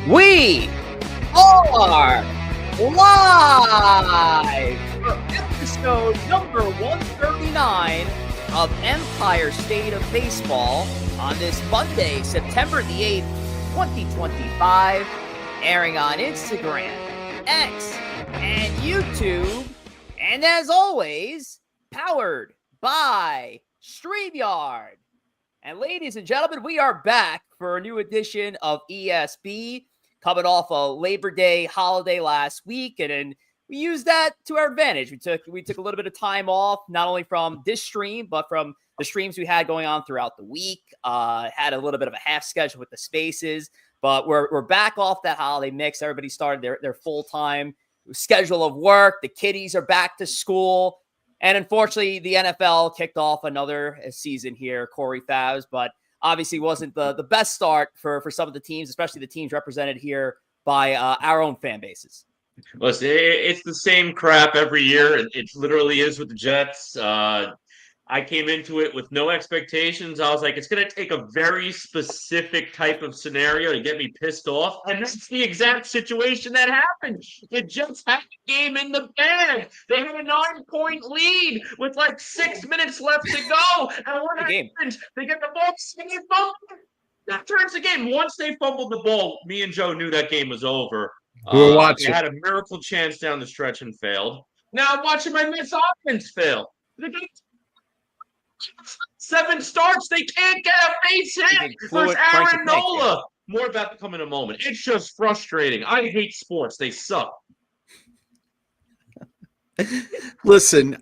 We are live for episode number 139 of Empire State of Baseball on this Monday, September the 8th, 2025, airing on Instagram, X, and YouTube, and as always, powered by StreamYard. And ladies and gentlemen, we are back for a new edition of ESB, coming off a Labor Day holiday last week, and then we used that to our advantage. We took a little bit of time off, not only from this stream, but from the streams we had going on throughout the week. Had a little bit of a half schedule with the spaces, but we're back off that holiday mix. Everybody started their full-time schedule of work. The kiddies are back to school. And unfortunately, the NFL kicked off another season here, Corey Favs, but obviously wasn't the best start for some of the teams, especially the teams represented here by our own fan bases. Listen, it's the same crap every year. It literally is with the Jets. I came into it with no expectations. I was like, it's going to take a very specific type of scenario to get me pissed off. And that's the exact situation that happened. The Jets had the game in the bag. They had a 9-point lead with like 6 minutes left to go. And what happens? They get the ball, and they fumble. That turns the game. Once they fumbled the ball, me and Joe knew that game was over. We were watching. They had a miracle chance down the stretch and failed. Now I'm watching my Mets offense fail. The game 7 starts, they can't get a base hit versus Aaron Nola. More of that to come in a moment. It's just frustrating. I hate sports. They suck. Listen,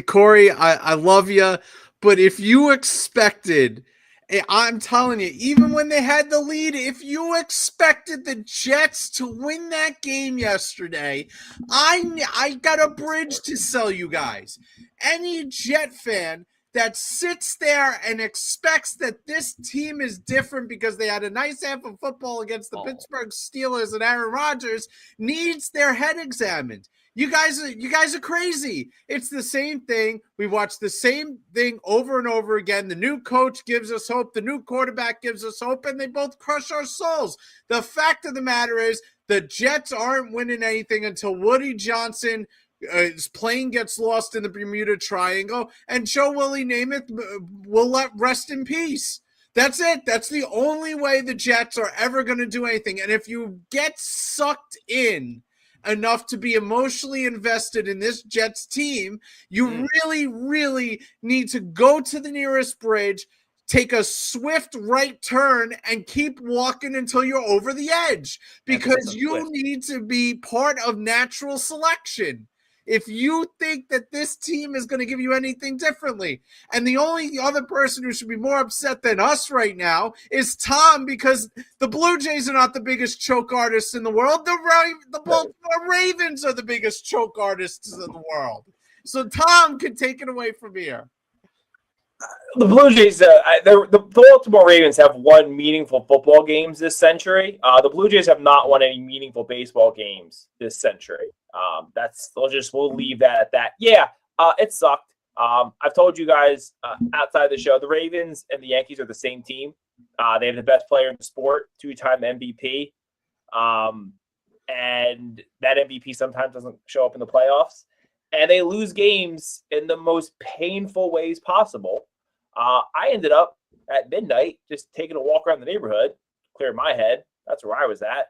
Corey, I love you, but if you expected, I'm telling you, even when they had the lead, if you expected the Jets to win that game yesterday, I got a bridge to sell you guys. Any Jet fan that sits there and expects that this team is different because they had a nice half of football against the Pittsburgh Steelers and Aaron Rodgers needs their head examined. You guys are crazy. It's the same thing. We watch the same thing over and over again. The new coach gives us hope. The new quarterback gives us hope, and they both crush our souls. The fact of the matter is the Jets aren't winning anything until Woody Johnson his plane gets lost in the Bermuda Triangle, and Joe Willie Namath will let rest in peace. That's it. That's the only way the Jets are ever going to do anything. And if you get sucked in enough to be emotionally invested in this Jets team, you really, really need to go to the nearest bridge, take a swift right turn, and keep walking until you're over the edge, because you need to be part of natural selection if you think that this team is going to give you anything differently. And the only other person who should be more upset than us right now is Tom, because the Blue Jays are not the biggest choke artists in the world. The Baltimore Ravens are the biggest choke artists in the world. So Tom can take it away from here. The Blue Jays, the Baltimore Ravens have won meaningful football games this century. The Blue Jays have not won any meaningful baseball games this century. We'll leave that at that. Yeah, it sucked. I've told you guys outside the show, the Ravens and the Yankees are the same team. They have the best player in the sport, 2-time MVP. And that MVP sometimes doesn't show up in the playoffs. And they lose games in the most painful ways possible. I ended up at midnight just taking a walk around the neighborhood, clear my head. That's where I was at.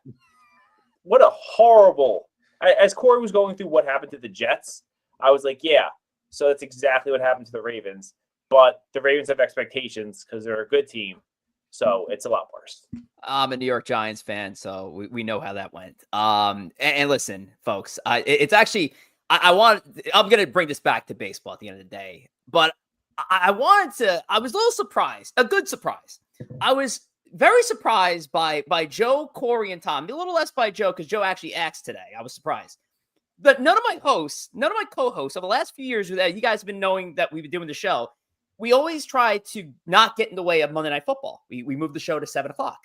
What a horrible... As Corey was going through what happened to the Jets, I was like, yeah, so that's exactly what happened to the Ravens. But the Ravens have expectations because they're a good team. So it's a lot worse. I'm a New York Giants fan, so we know how that went. And listen, folks, it's actually... I'm going to bring this back to baseball at the end of the day, but I was a little surprised, a good surprise. I was very surprised by Joe, Corey, and Tom. A little less by Joe, because Joe actually asked today. I was surprised. But none of my co-hosts over the last few years that you guys have been knowing that we've been doing the show, we always try to not get in the way of Monday Night Football. We moved the show to 7 o'clock.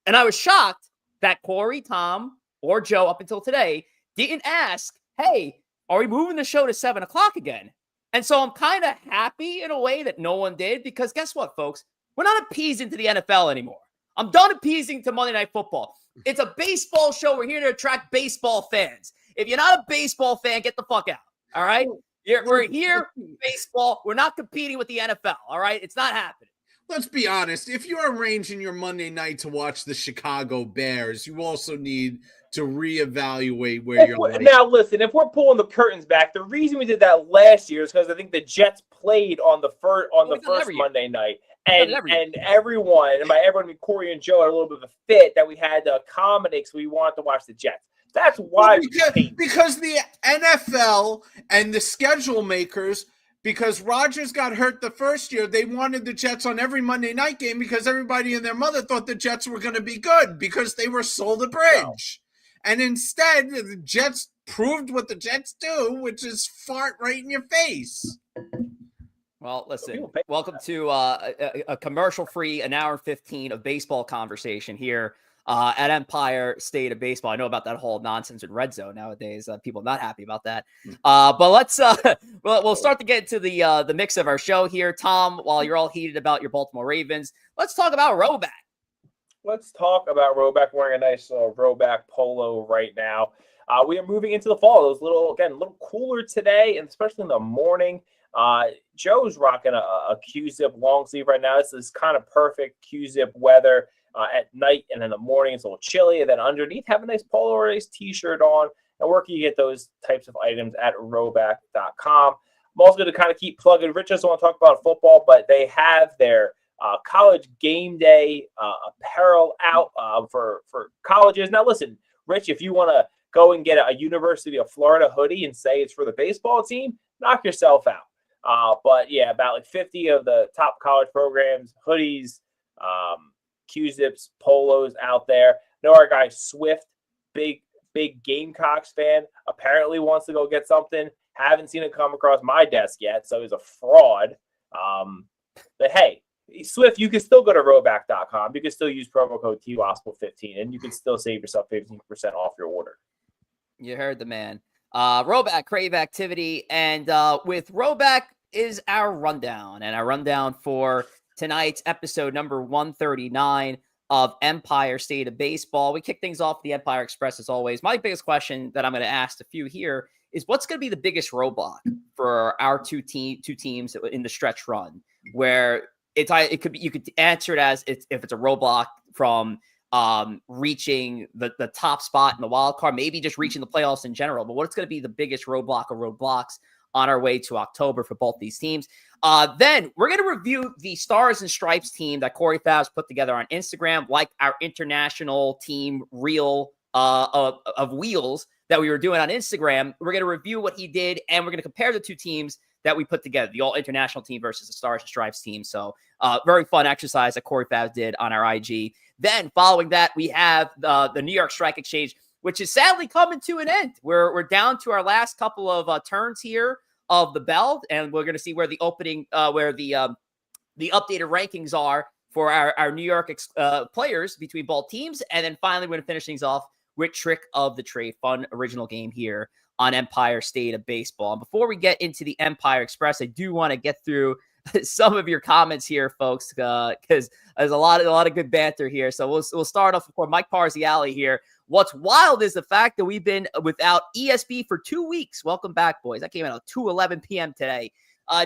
And I was shocked that Corey, Tom, or Joe up until today didn't ask, hey, are we moving the show to 7 o'clock again? And so I'm kind of happy in a way that no one did, because guess what, folks? We're not appeasing to the NFL anymore. I'm done appeasing to Monday Night Football. It's a baseball show. We're here to attract baseball fans. If you're not a baseball fan, get the fuck out. All right? We're here for baseball. We're not competing with the NFL. All right? It's not happening. Let's be honest. If you're arranging your Monday night to watch the Chicago Bears, you also need to reevaluate where you're like. Now, listen, if we're pulling the curtains back, the reason we did that last year is because I think the Jets played on the first Monday night. And everyone, and by everyone, I mean Corey and Joe, had a little bit of a fit that we had to accommodate because we wanted to watch the Jets. That's why. Because the NFL and the schedule makers, because Rodgers got hurt the first year, they wanted the Jets on every Monday night game because everybody and their mother thought the Jets were going to be good because they were sold a bridge. No. And instead, the Jets proved what the Jets do, which is fart right in your face. Well, listen, welcome to a commercial-free, an hour and 15 of baseball conversation here at Empire State of Baseball. I know about that whole nonsense in Red Zone nowadays. People are not happy about that. But let's we'll start to get into the mix of our show here. Tom, while you're all heated about your Baltimore Ravens, let's talk about Roback. Let's talk about Roback. Wearing a nice Roback polo right now. We are moving into the fall. It was a little cooler today, and especially in the morning. Joe's rocking a Q-zip long sleeve right now. This is kind of perfect Q-zip weather at night, and in the morning it's a little chilly. And then underneath, have a nice polo or a nice t-shirt on. And where can you get those types of items? At roback.com. I'm also going to kind of keep plugging. Rich doesn't want to talk about football, but they have their college game day apparel out for colleges. Now, listen, Rich, if you want to go and get a University of Florida hoodie and say it's for the baseball team, knock yourself out. But yeah, about like 50 of the top college programs, hoodies, Q-zips, polos out there. I know our guy Swift, big Gamecocks fan, apparently wants to go get something. Haven't seen it come across my desk yet, so he's a fraud. But hey, Swift, you can still go to roback.com. You can still use promo code TWOSPIL15, and you can still save yourself 15% off your order. You heard the man. Roback, Crave Activity, and with Roback is our rundown, and our rundown for tonight's episode number 139 of Empire State of Baseball. We kick things off with the Empire Express as always. My biggest question that I'm going to ask a few here is what's going to be the biggest roadblock for our two teams in the stretch run, where it could be, you could answer it as if it's a roadblock from reaching the top spot in the wild card, maybe just reaching the playoffs in general. But what's going to be the biggest roadblock or roadblocks on our way to October for both these teams? Then we're going to review the Stars and Stripes team that Corey Favs put together on Instagram, like our international team reel of wheels that we were doing on Instagram. We're going to review what he did, and we're going to compare the two teams that we put together, the all-international team versus the Stars and Stripes team. So very fun exercise that Corey Favs did on our IG. Then following that, we have the New York Strike Exchange, which is sadly coming to an end. We're down to our last couple of turns here of the bell, and we're going to see where the opening, where the updated rankings are for our New York players between both teams. And then finally, we're going to finish things off with Trick of the Trade, fun original game here on Empire State of Baseball. And before we get into the Empire Express, I do want to get through some of your comments here, folks, because there's a lot of good banter here. So we'll start off before Mike Parziale here. What's wild is the fact that we've been without ESB for 2 weeks. Welcome back, boys. That came out at 2:11 p.m. today.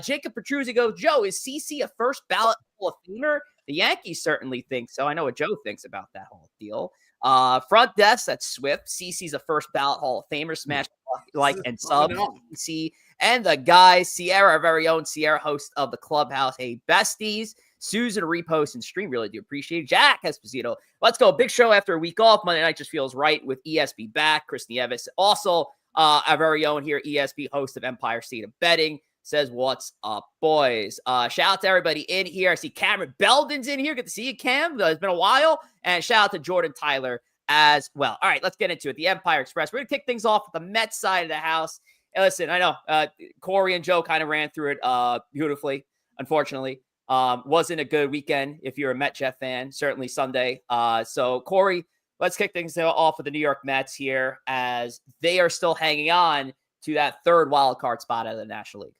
Jacob Petruzzi goes, Joe, is CC a first ballot Hall of Famer? The Yankees certainly think so. I know what Joe thinks about that whole deal. Front desk, that's Swift. CC's a first ballot Hall of Famer. Smash like and sub. CC and the guy, Sierra, our very own Sierra, host of the Clubhouse. Hey, besties. Susan, repost and stream. Really do appreciate it. Jack Esposito. Let's go. Big show after a week off. Monday night just feels right with ESB back. Chris Nieves. Also, our very own here, ESB host of Empire State of Betting, says, what's up, boys? Shout out to everybody in here. I see Cameron Belden's in here. Good to see you, Cam. It's been a while. And shout out to Jordan Tyler as well. All right, let's get into it. The Empire Express. We're going to kick things off with the Mets side of the house. And listen, I know Corey and Joe kind of ran through it beautifully, unfortunately. Wasn't a good weekend if you're a Met Jet fan, certainly Sunday. So, Corey, let's kick things off with the New York Mets here as they are still hanging on to that third wild card spot out of the National League.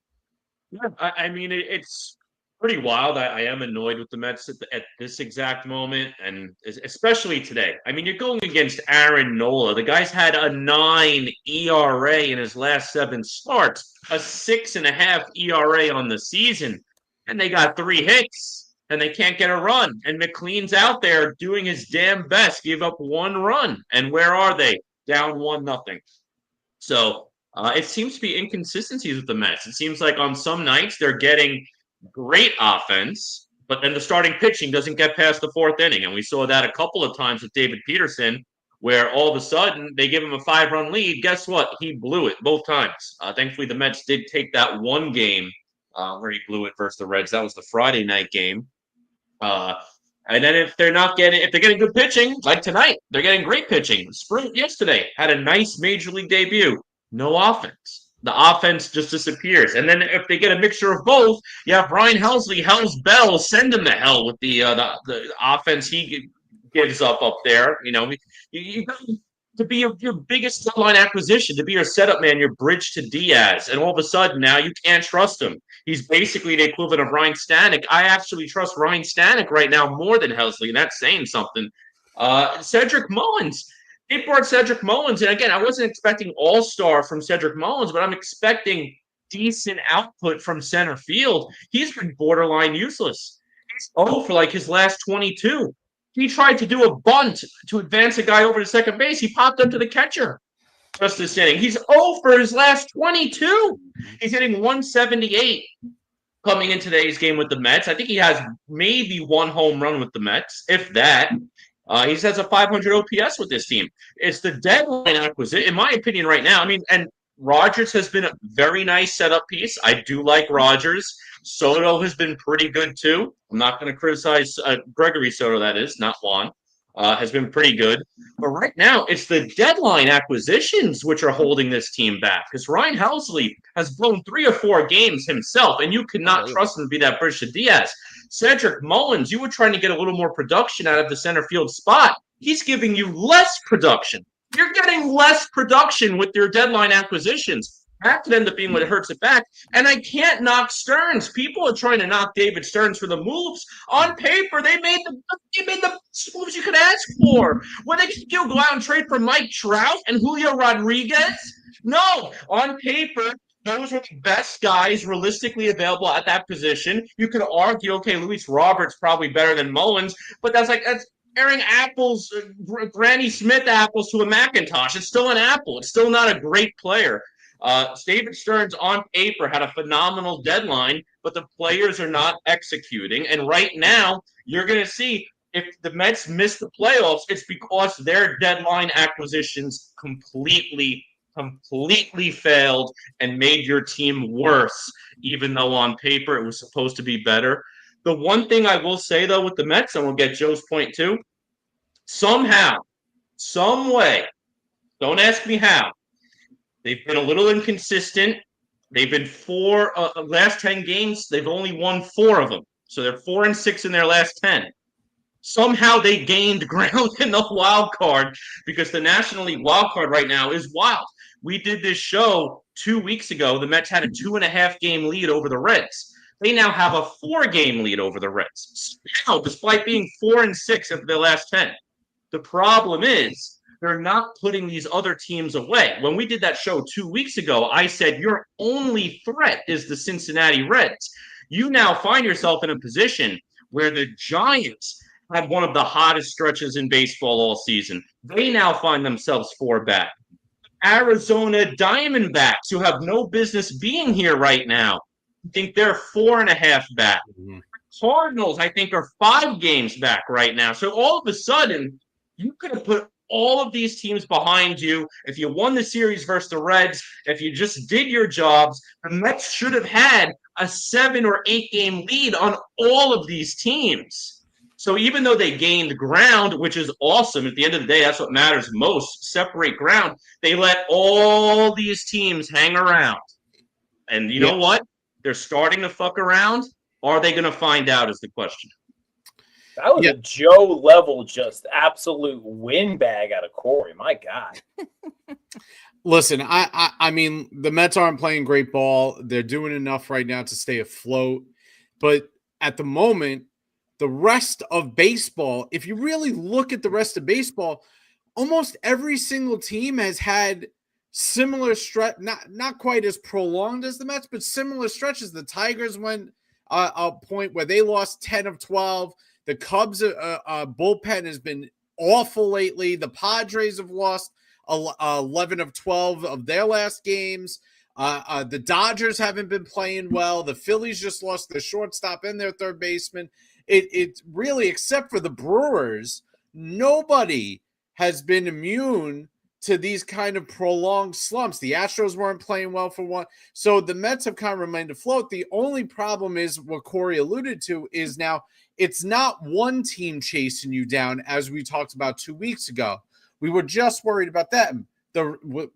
Yeah, I mean, it's pretty wild. I am annoyed with the Mets at this exact moment, and especially today. I mean, you're going against Aaron Nola. The guy's had a 9 ERA in his last 7 starts, a 6.5 ERA on the season, and they got 3 hits, and they can't get a run. And McLean's out there doing his damn best, give up 1 run, and where are they? Down 1-0. So it seems to be inconsistencies with the Mets. It seems like on some nights they're getting great offense, but then the starting pitching doesn't get past the 4th inning. And we saw that a couple of times with David Peterson, where all of a sudden they give him a 5-run lead. Guess what? He blew it both times. Thankfully, the Mets did take that one game where he blew it versus the Reds. That was the Friday night game. And then if they're getting good pitching, like tonight, they're getting great pitching. Sprint yesterday had a nice major league debut. No offense. The offense just disappears. And then if they get a mixture of both, you have Ryan Helsley, Hells Bell, send him to hell with the offense he gives up there. You know, you got to be your biggest deadline acquisition, to be your setup man, your bridge to Diaz. And all of a sudden now you can't trust him. He's basically the equivalent of Ryan Stanek. I actually trust Ryan Stanek right now more than Helsley, and that's saying something. Cedric Mullins. They brought Cedric Mullins, and again, I wasn't expecting all-star from Cedric Mullins, but I'm expecting decent output from center field. He's been borderline useless. He's 0 for like his last 22. He tried to do a bunt to advance a guy over to second base. He popped up to the catcher just this inning. He's 0 for his last 22. He's hitting 178 coming in today's game with the Mets. I think he has maybe 1 home run with the Mets, if that. He has a 500 OPS with this team. It's the deadline acquisition, in my opinion, right now. I mean, and Rogers has been a very nice setup piece. I do like Rogers. Soto has been pretty good, too. I'm not going to criticize Gregory Soto, that is, not Juan. Has been pretty good. But right now, it's the deadline acquisitions which are holding this team back. Because Ryan Helsley has blown 3 or 4 games himself, and you cannot trust him to be that bridge to Diaz. Cedric Mullins, you were trying to get a little more production out of the center field spot. He's giving you less production. You're getting less production with your deadline acquisitions. That could end up being what hurts it back. And I can't knock Stearns. People are trying to knock David Stearns for the moves. On paper, they made the best moves you could ask for. When they could go out and trade for Mike Trout and Julio Rodriguez? No. On paper, those were the best guys realistically available at that position. You could argue, okay, Luis Roberts probably better than Mullins, but that's airing apples, Granny Smith apples to a Macintosh. It's still an apple. It's still not a great player. David Stearns on paper had a phenomenal deadline, but the players are not executing. And right now, you're going to see if the Mets miss the playoffs, it's because their deadline acquisitions completely failed and made your team worse, even though on paper it was supposed to be better. The one thing I will say, though, with the Mets, and we'll get Joe's point too, somehow, some way, don't ask me how, they've been a little inconsistent. They've been last 10 games, they've only won 4 of them. So they're 4-6 in their last 10. Somehow they gained ground in the wild card because the National League wild card right now is wild. We did this show 2 weeks ago. The Mets had a 2.5-game lead over the Reds. They now have a 4-game lead over the Reds. Now, despite being 4-6 after their last 10. The problem is they're not putting these other teams away. When we did that show 2 weeks ago, I said your only threat is the Cincinnati Reds. You now find yourself in a position where the Giants had one of the hottest stretches in baseball all season. They now find themselves 4 back. Arizona Diamondbacks, who have no business being here right now, I think they're 4.5 back. Mm-hmm. Cardinals, I think, are 5 games back right now. So all of a sudden, you could have put all of these teams behind you. If you won the series versus the Reds, if you just did your jobs, the Mets should have had a 7 or 8 game lead on all of these teams. So even though they gained ground, which is awesome, at the end of the day, that's what matters most, separate ground, they let all these teams hang around. And you know what? They're starting to fuck around. Are they going to find out is the question. That was a Joe level, just absolute windbag out of Corey. My God. Listen, I mean, the Mets aren't playing great ball. They're doing enough right now to stay afloat. But at the moment, the rest of baseball, if you really look at the rest of baseball, almost every single team has had similar stretch, not quite as prolonged as the Mets, but similar stretches. The Tigers went a point where they lost 10 of 12. The Cubs bullpen has been awful lately. The Padres have lost 11 of 12 of their last games. The Dodgers haven't been playing well. The Phillies just lost their shortstop and their third baseman. It really, except for the Brewers, nobody has been immune to these kind of prolonged slumps. The Astros weren't playing well for one. So the Mets have kind of remained afloat. The only problem is what Corey alluded to is now it's not one team chasing you down, as we talked about 2 weeks ago. We were just worried about them,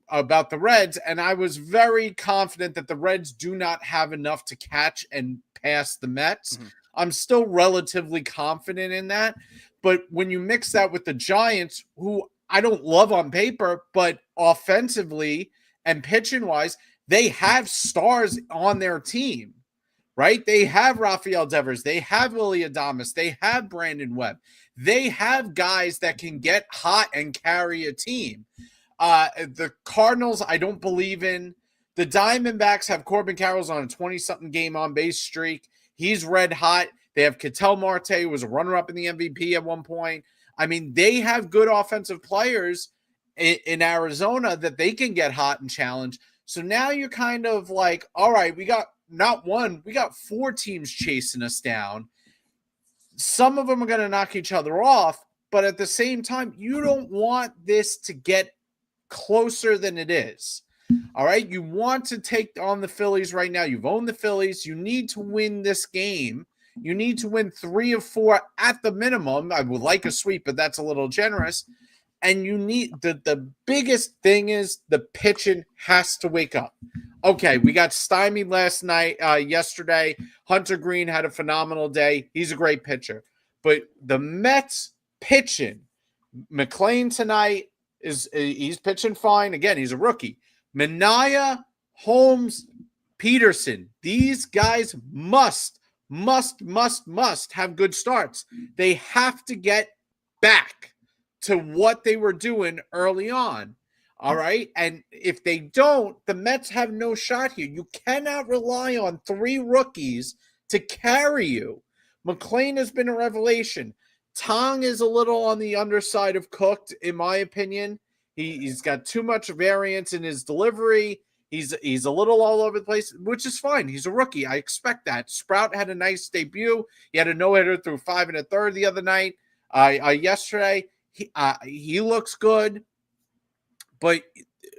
about the Reds, and I was very confident that the Reds do not have enough to catch and pass the Mets. Mm-hmm. I'm still relatively confident in that. But when you mix that with the Giants, who I don't love on paper, but offensively and pitching-wise, they have stars on their team, right? They have Rafael Devers. They have Willy Adames. They have Brandon Webb. They have guys that can get hot and carry a team. The Cardinals, I don't believe in. The Diamondbacks have Corbin Carroll's on a 20-something game on-base streak. He's red hot. They have Ketel Marte, who was a runner-up in the MVP at one point. I mean, they have good offensive players in Arizona that they can get hot and challenge. So now you're kind of like, all right, we got not one, we got 4 teams chasing us down. Some of them are going to knock each other off, but at the same time, you don't want this to get closer than it is. All right, you want to take on the Phillies right now. You've owned the Phillies. You need to win this game. You need to win 3 of 4 at the minimum. I would like a sweep, but that's a little generous. And you need the biggest thing is the pitching has to wake up. Okay, we got stymied yesterday. Hunter Green had a phenomenal day. He's a great pitcher. But the Mets pitching, McLean tonight he's pitching fine. Again, he's a rookie. Minaya, Holmes, Peterson. These guys must have good starts. They have to get back to what they were doing early on. All right. And if they don't, the Mets have no shot here. You cannot rely on 3 rookies to carry you. McLean has been a revelation. Tong is a little on the underside of Cooked, in my opinion. He's got too much variance in his delivery. He's a little all over the place, which is fine. He's a rookie. I expect that. Sprout had a nice debut. He had a no-hitter through 5 1/3 the other night. Yesterday, he looks good. But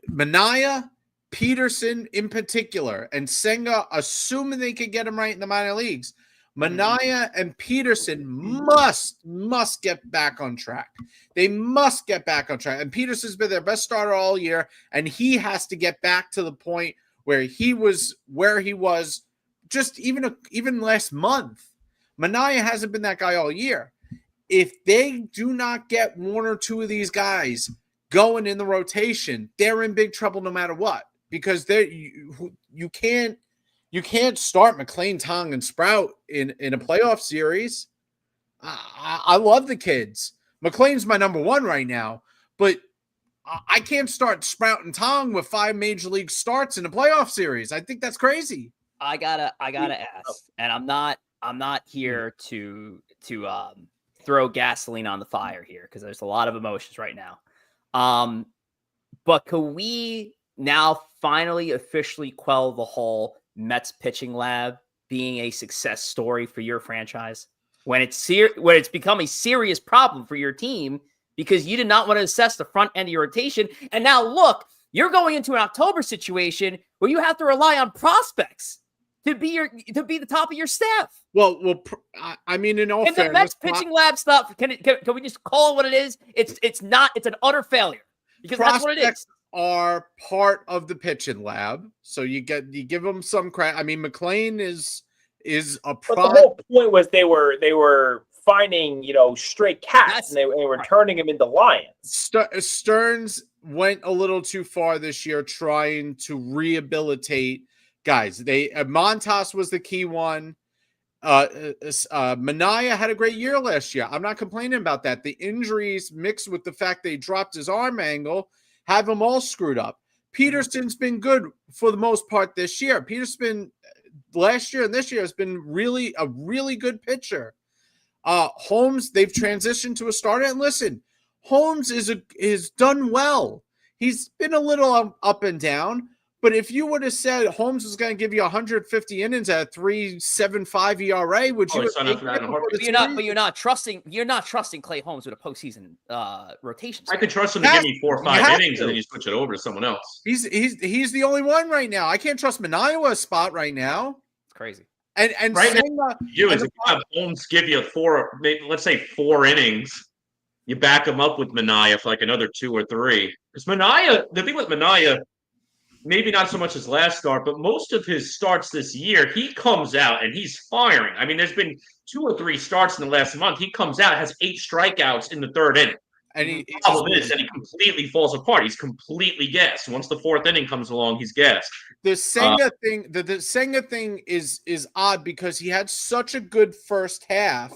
Minaya, Peterson in particular, and Senga, assuming they could get him right in the minor leagues, Minaya and Peterson must get back on track. They must get back on track. And Peterson's been their best starter all year, and he has to get back to the point where he was just even last month. Minaya hasn't been that guy all year. If they do not get 1 or 2 of these guys going in the rotation, they're in big trouble no matter what, because you can't start McLean, Tong, and Sprout in a playoff series. I love the kids. McLean's my number 1 right now, but I can't start Sprout and Tong with 5 major league starts in a playoff series. I think that's crazy. I gotta ask, and I'm not here to throw gasoline on the fire here, because there's a lot of emotions right now. But can we now finally officially quell the whole Mets pitching lab being a success story for your franchise when it's become a serious problem for your team because you did not want to assess the front end of your rotation? And now look, you're going into an October situation where you have to rely on prospects to be the top of your staff. Well, I mean, in all fairness, the Mets pitching lab stuff, can we just call it what it is? It's an utter failure, because that's what it is. Are part of the pitching lab, so you give them some credit. I mean, McLean is a product. But the whole point was they were finding stray cats, and they were turning them into lions. Stearns went a little too far this year trying to rehabilitate guys. Montas was the key one. Mania had a great year last year. I'm not complaining about that. The injuries mixed with the fact they dropped his arm angle have him all screwed up. Peterson's been good for the most part this year. Peterson's been last year and this year has been a really good pitcher. Holmes, they've transitioned to a starter. And listen, Holmes is done well. He's been a little up and down, but if you would have said Holmes was going to give you 150 innings at a 3.75 ERA, would you? But you're not trusting Clay Holmes with a postseason rotation. I could trust him to give me 4 or 5 innings, and then you switch it over to someone else. He's the only one right now. I can't trust Mania a spot right now. It's crazy. And right Senga, now, if you have Holmes give you let's say 4 innings, you back him up with Mania for like another 2 or 3. Because Mania, the thing with Mania, maybe not so much his last start, but most of his starts this year, he comes out and he's firing. I mean, there's been 2 or 3 starts in the last month. He comes out, has 8 strikeouts in the 3rd inning. And the problem is that he completely falls apart. He's completely gassed. Once the 4th inning comes along, he's gassed. The Senga thing, the Senga thing is odd because he had such a good first half,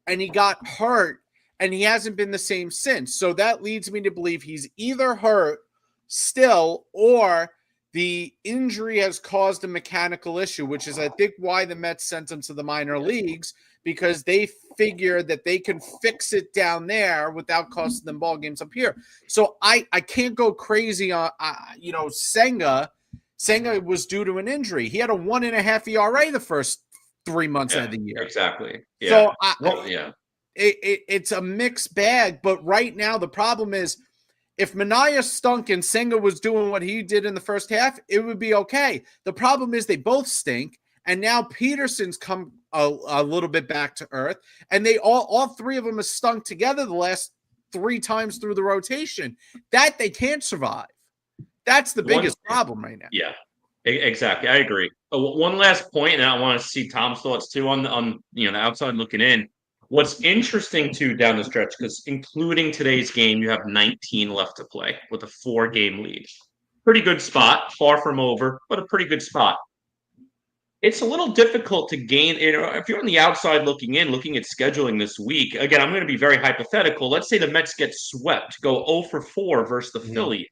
and he got hurt, and he hasn't been the same since. So that leads me to believe he's either hurt still, or the injury has caused a mechanical issue, which is, I think, why the Mets sent him to the minor leagues, because they figure that they can fix it down there without costing them ball games up here. So I can't go crazy on, Senga. Senga was due to an injury. He had a 1.5 ERA the first 3 months of the year. Exactly. Yeah. So it's a mixed bag. But right now the problem is, if Mania stunk and Senga was doing what he did in the first half, it would be okay. The problem is they both stink, and now Peterson's come a little bit back to earth, and they all 3 of them have stunk together the last 3 times through the rotation. That they can't survive. That's the biggest problem right now. Yeah, exactly. I agree. One last point, and I want to see Tom's thoughts too on the outside looking in. What's interesting too down the stretch, because including today's game, you have 19 left to play with a 4-game lead. Pretty good spot, far from over, but a pretty good spot. It's a little difficult to gain, if you're on the outside looking in, looking at scheduling this week. Again, I'm going to be very hypothetical. Let's say the Mets get swept, go 0 for 4 versus the Phillies.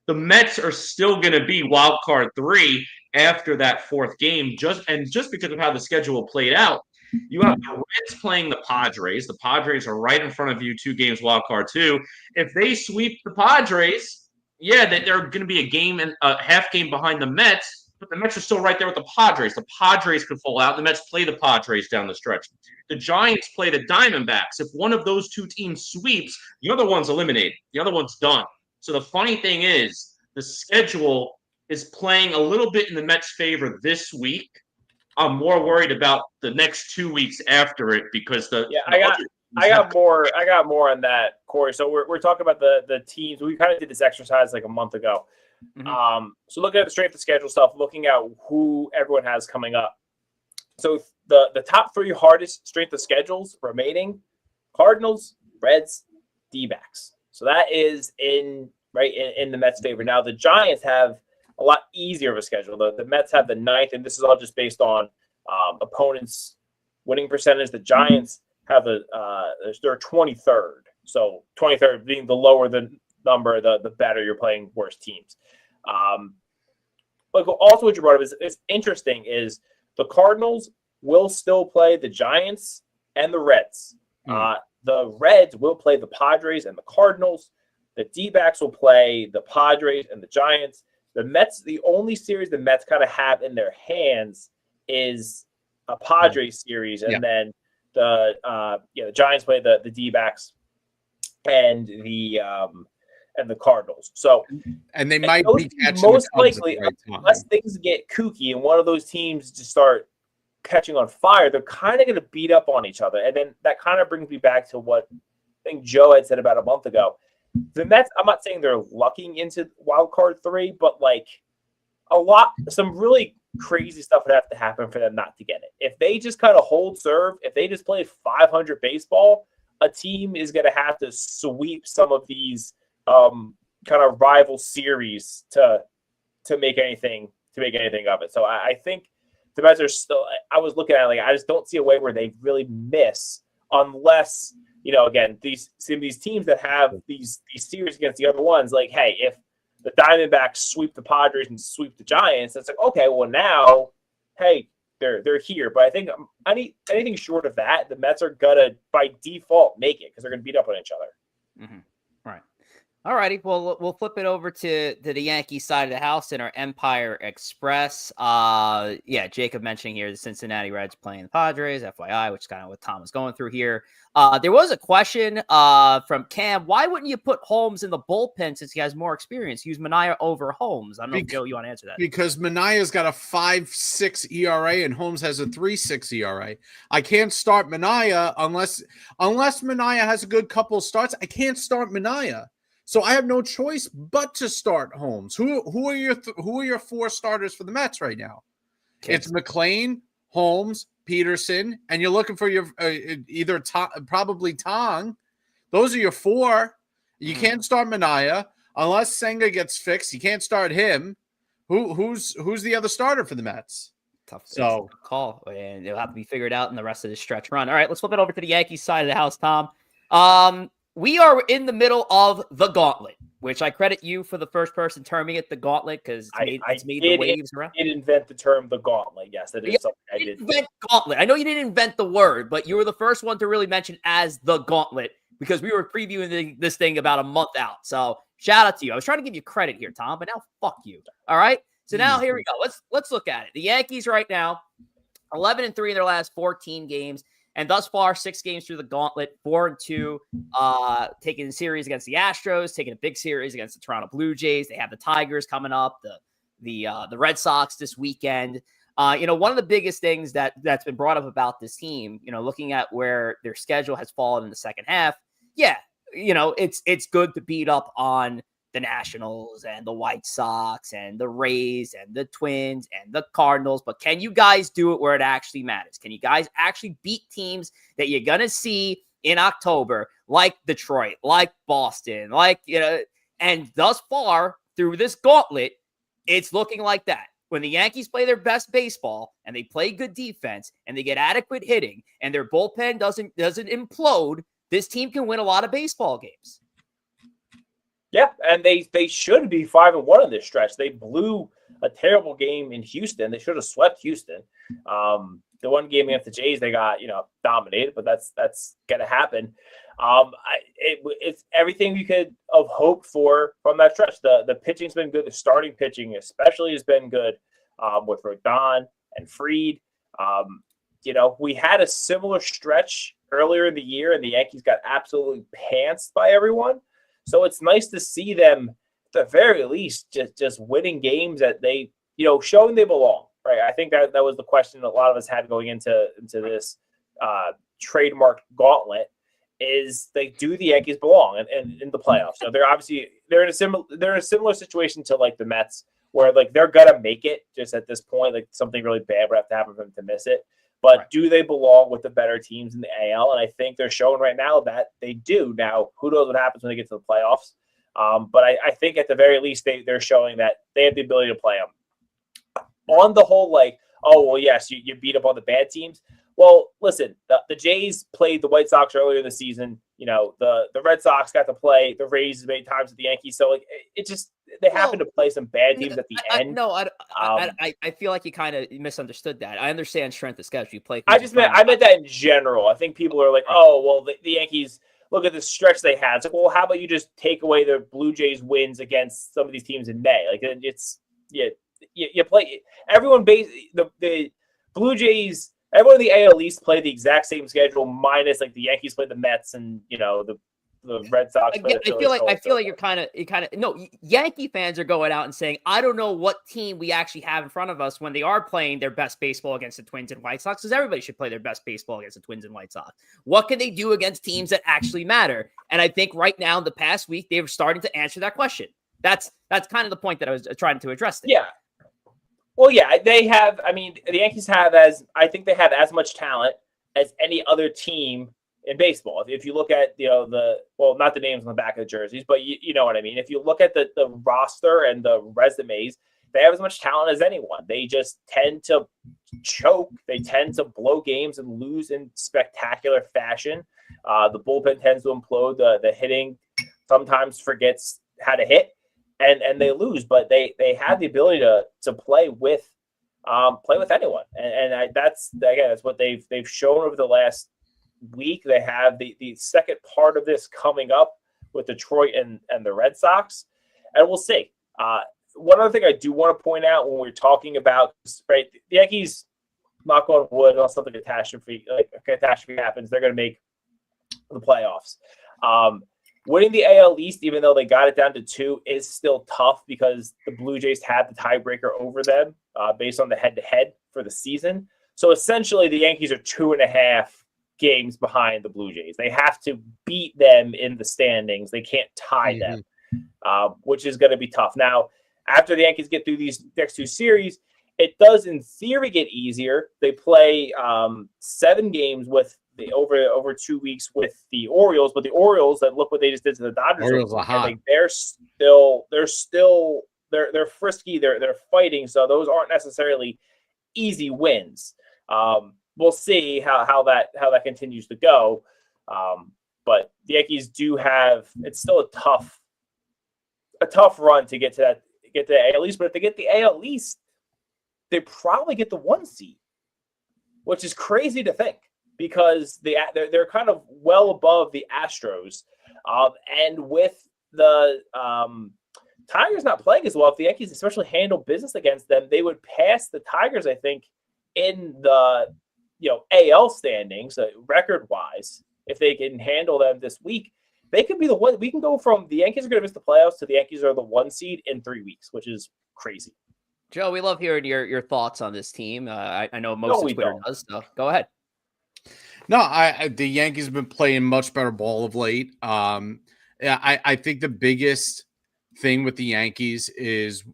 The Mets are still going to be wild card 3 after that 4th game, just because of how the schedule played out. You have the Reds playing the Padres. The Padres are right in front of you, 2 games wild card 2. If they sweep the Padres, they're going to be a game and a half game behind the Mets. But the Mets are still right there with the Padres. The Padres could fall out. The Mets play the Padres down the stretch. The Giants play the Diamondbacks. If one of those 2 teams sweeps, the other one's eliminated. The other one's done. So the funny thing is, the schedule is playing a little bit in the Mets' favor this week. I'm more worried about the next 2 weeks after it because I got more on that, Corey. So we're talking about the teams. We kind of did this exercise like a month ago. Mm-hmm. So looking at the strength of schedule stuff, looking at who everyone has coming up. So the top 3 hardest strength of schedules remaining: Cardinals, Reds, D-backs. So that is in the Mets' favor. Now the Giants have a lot easier of a schedule. The Mets have the 9th, and this is all just based on opponents' winning percentage. The Giants have their 23rd. So 23rd being the lower the number, the better you're playing worse teams. But also what you brought up is interesting is the Cardinals will still play the Giants and the Reds. The Reds will play the Padres and the Cardinals. The D-backs will play the Padres and the Giants. The Mets, the only series the Mets kind of have in their hands is a Padres series, and then the Giants play the D-backs and the Cardinals. So, and they might be catching most likely, unless things get kooky and one of those teams just start catching on fire, they're kind of going to beat up on each other. And then that kind of brings me back to what I think Joe had said about a month ago. The Mets, I'm not saying they're lucking into wild card 3, but like some really crazy stuff would have to happen for them not to get it. If they just kind of hold serve, if they just play 500 baseball, a team is going to have to sweep some of these kind of rival series to make anything of it. So I think the Mets are still. I was looking at it, like I just don't see a way where they really miss unless again some of these teams that have these series against the other ones. Like, hey, if the Diamondbacks sweep the Padres and sweep the Giants, it's like, okay, well now, hey, they're here. But I think anything short of that, the Mets are gonna by default make it because they're gonna beat up on each other. Mm-hmm. Right. All righty. Well, we'll flip it over to the Yankees side of the house in our Empire Express. Jacob mentioning here the Cincinnati Reds playing the Padres, FYI, which is kind of what Tom was going through here. There was a question from Cam. Why wouldn't you put Holmes in the bullpen since he has more experience? Use Manaea over Holmes. I don't know if Joe, you want to answer that. Because Manaea's got a 5.6 ERA and Holmes has a 3.6 ERA. I can't start Manaea unless Manaea has a good couple of starts. I can't start Manaea. So I have no choice but to start Holmes. Who are your four starters for the Mets right now? Okay. It's McLean, Holmes, Peterson, and you're looking for your either probably Tong. Those are your four. You can't start Manaea unless Senga gets fixed. You can't start him. Who's the other starter for the Mets? Tough call, and it'll have to be figured out in the rest of the stretch run. All right, let's flip it over to the Yankees side of the house, Tom. We are in the middle of the gauntlet, which I credit you for the first person terming it the gauntlet because it's made the waves around. I did invent the term the gauntlet. Yes, that is something I did. Invent gauntlet. I know you didn't invent the word, but you were the first one to really mention as the gauntlet because we were previewing this thing about a month out. So shout out to you. I was trying to give you credit here, Tom, but now fuck you. All right. So now here we go. Let's look at it. The Yankees right now, 11-3 in their last 14 games. And thus far, 6 games through the gauntlet, 4-2, taking a series against the Astros, taking a big series against the Toronto Blue Jays. They have the Tigers coming up, the Red Sox this weekend. One of the biggest things that's been brought up about this team, looking at where their schedule has fallen in the second half. Yeah, it's good to beat up on the Nationals and the White Sox and the Rays and the Twins and the Cardinals. But can you guys do it where it actually matters? Can you guys actually beat teams that you're going to see in October, like Detroit, like Boston, and thus far through this gauntlet, it's looking like that. When the Yankees play their best baseball and they play good defense and they get adequate hitting and their bullpen doesn't implode, this team can win a lot of baseball games. Yeah, and they should be 5-1 in this stretch. They blew a terrible game in Houston. They should have swept Houston. The one game against the Jays, they got dominated, but that's gonna happen. It's everything you could have hoped for from that stretch. The pitching's been good. The starting pitching especially has been good with Rodon and Fried. We had a similar stretch earlier in the year, and the Yankees got absolutely pantsed by everyone. So it's nice to see them, at the very least, just winning games that they, showing they belong, right? I think that was the question a lot of us had going into this trademark gauntlet is the Yankees belong in the playoffs? So they're in a similar situation to like the Mets, where like they're gonna make it. Just at this point, like something really bad would have to happen for them to miss it. But right. Do they belong with the better teams in the AL? And I think they're showing right now that they do. Now, who knows what happens when they get to the playoffs? But I think at the very least, they're showing that they have the ability to play them. On the whole, yes, you beat up on the bad teams. Well, listen, the Jays played the White Sox earlier in the season. The Red Sox got to play the Rays many times with the Yankees. So they happen to play some bad teams at the end. I feel like you kind of misunderstood that. I understand strength of schedule. You play. I meant that in general. I think people are like, oh, well, the Yankees, look at the stretch they had. It's like, well, how about you just take away the Blue Jays wins against some of these teams in May? Like you play everyone. The Blue Jays. Everyone in the AL East played the exact same schedule, minus like the Yankees played the Mets and the Red Sox. I feel like you're kind of no. Yankee fans are going out and saying, I don't know what team we actually have in front of us when they are playing their best baseball against the Twins and White Sox. Because everybody should play their best baseball against the Twins and White Sox. What can they do against teams that actually matter? And I think right now in the past week they're starting to answer that question. That's kind of the point that I was trying to address there. Yeah. Well, yeah, they have. I mean, the Yankees I think they have as much talent as any other team in baseball. If you look at, not the names on the back of the jerseys, but you know what I mean. If you look at the roster and the resumes, they have as much talent as anyone. They just tend to choke. They tend to blow games and lose in spectacular fashion. The bullpen tends to implode. The hitting sometimes forgets how to hit, and they lose. But they have the ability to play with anyone, and that's what they've shown over the last week. They have the second part of this coming up with Detroit and the Red Sox, and we'll see. One other thing I do want to point out when we're talking about, right, the Yankees, knock on wood, unless something catastrophe happens, they're going to make the playoffs. Winning the AL East, even though they got it down to 2, is still tough because the Blue Jays had the tiebreaker over them based on the head-to-head for the season. So essentially, the Yankees are 2.5 games behind the Blue Jays. They have to beat them in the standings. They can't tie them, which is going to be tough. Now, after the Yankees get through these next 2 series, it does in theory get easier. They play 7 games with the over 2 weeks with the Orioles, but the Orioles, that look what they just did to the Dodgers. Orioles are hot. They're frisky. They're fighting. So those aren't necessarily easy wins. We'll see how that continues to go. But the Yankees do have, it's still a tough run to get to the AL East. But if they get the AL East, they probably get the 1 seed, which is crazy to think because they're kind of well above the Astros. And with the Tigers not playing as well, if the Yankees especially handle business against them, they would pass the Tigers, I think, in the AL standings, record-wise. If they can handle them this week, they could be the one. We can go from the Yankees are going to miss the playoffs to the Yankees are the 1 seed in 3 weeks, which is crazy. Joe, we love hearing your thoughts on this team. I know most of Twitter does, so go ahead. No, the Yankees have been playing much better ball of late. I think the biggest thing with the Yankees is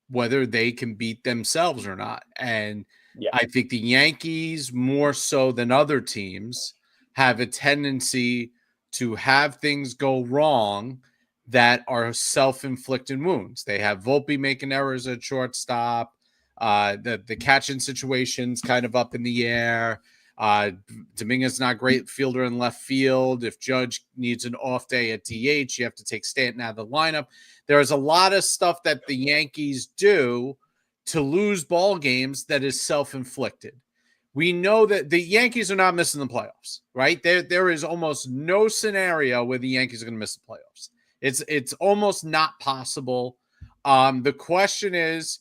whether they can beat themselves or not. And I think the Yankees, more so than other teams, have a tendency to have things go wrong that are self-inflicted wounds. They have Volpe making errors at shortstop. The catching situation's kind of up in the air. Dominguez not great fielder in left field. If Judge needs an off day at DH, you have to take Stanton out of the lineup. There's a lot of stuff that the Yankees do to lose ball games that is self-inflicted. We know that the Yankees are not missing the playoffs, right? There is almost no scenario where the Yankees are going to miss the playoffs. It's almost not possible. The question is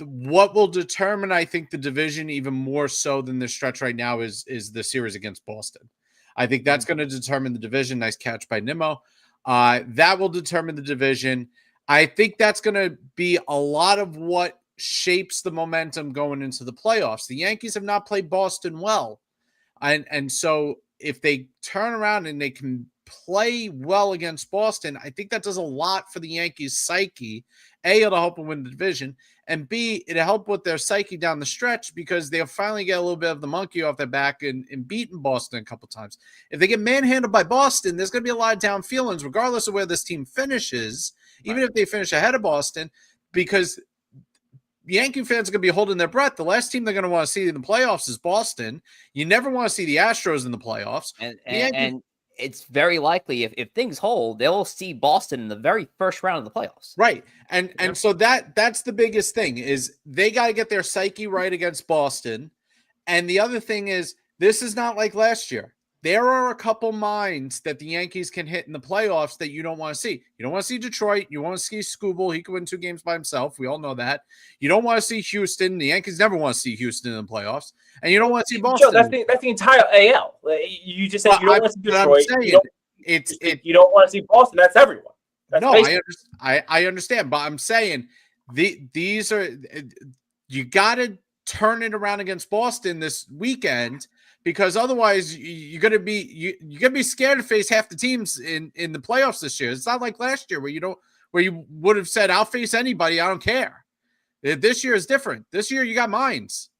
what will determine, I think, the division even more so than the stretch right now is the series against Boston. I think that's going to determine the division. Nice catch by Nimmo. That will determine the division. I think that's going to be a lot of what shapes the momentum going into the playoffs. The Yankees have not played Boston well. And so if they turn around and they can play well against Boston, I think that does a lot for the Yankees' psyche. A, it'll help them win the division, and B, it'll help with their psyche down the stretch because they'll finally get a little bit of the monkey off their back and beating Boston a couple times. If they get manhandled by Boston, there's going to be a lot of down feelings, regardless of where this team finishes, even if they finish ahead of Boston, because Yankee fans are going to be holding their breath. The last team they're going to want to see in the playoffs is Boston. You never want to see the Astros in the playoffs. And it's very likely if things hold, they'll see Boston in the very first round of the playoffs. Right. And so that's the biggest thing is they got to get their psyche right against Boston. And the other thing is this is not like last year. There are a couple minds that the Yankees can hit in the playoffs that you don't want to see. You don't want to see Detroit. You want to see Scooble. He could win 2 games by himself. We all know that. You don't want to see Houston. The Yankees never want to see Houston in the playoffs. And you don't want to see Boston. Joe, that's the entire AL. You just said you don't want to see Detroit. You don't want to see Boston. That's everyone. That's I understand. But I'm saying these are – you got to turn it around against Boston this weekend – because otherwise you're gonna be scared to face half the teams in the playoffs this year. It's not like last year where you would have said, I'll face anybody, I don't care. This year is different. This year you got minds.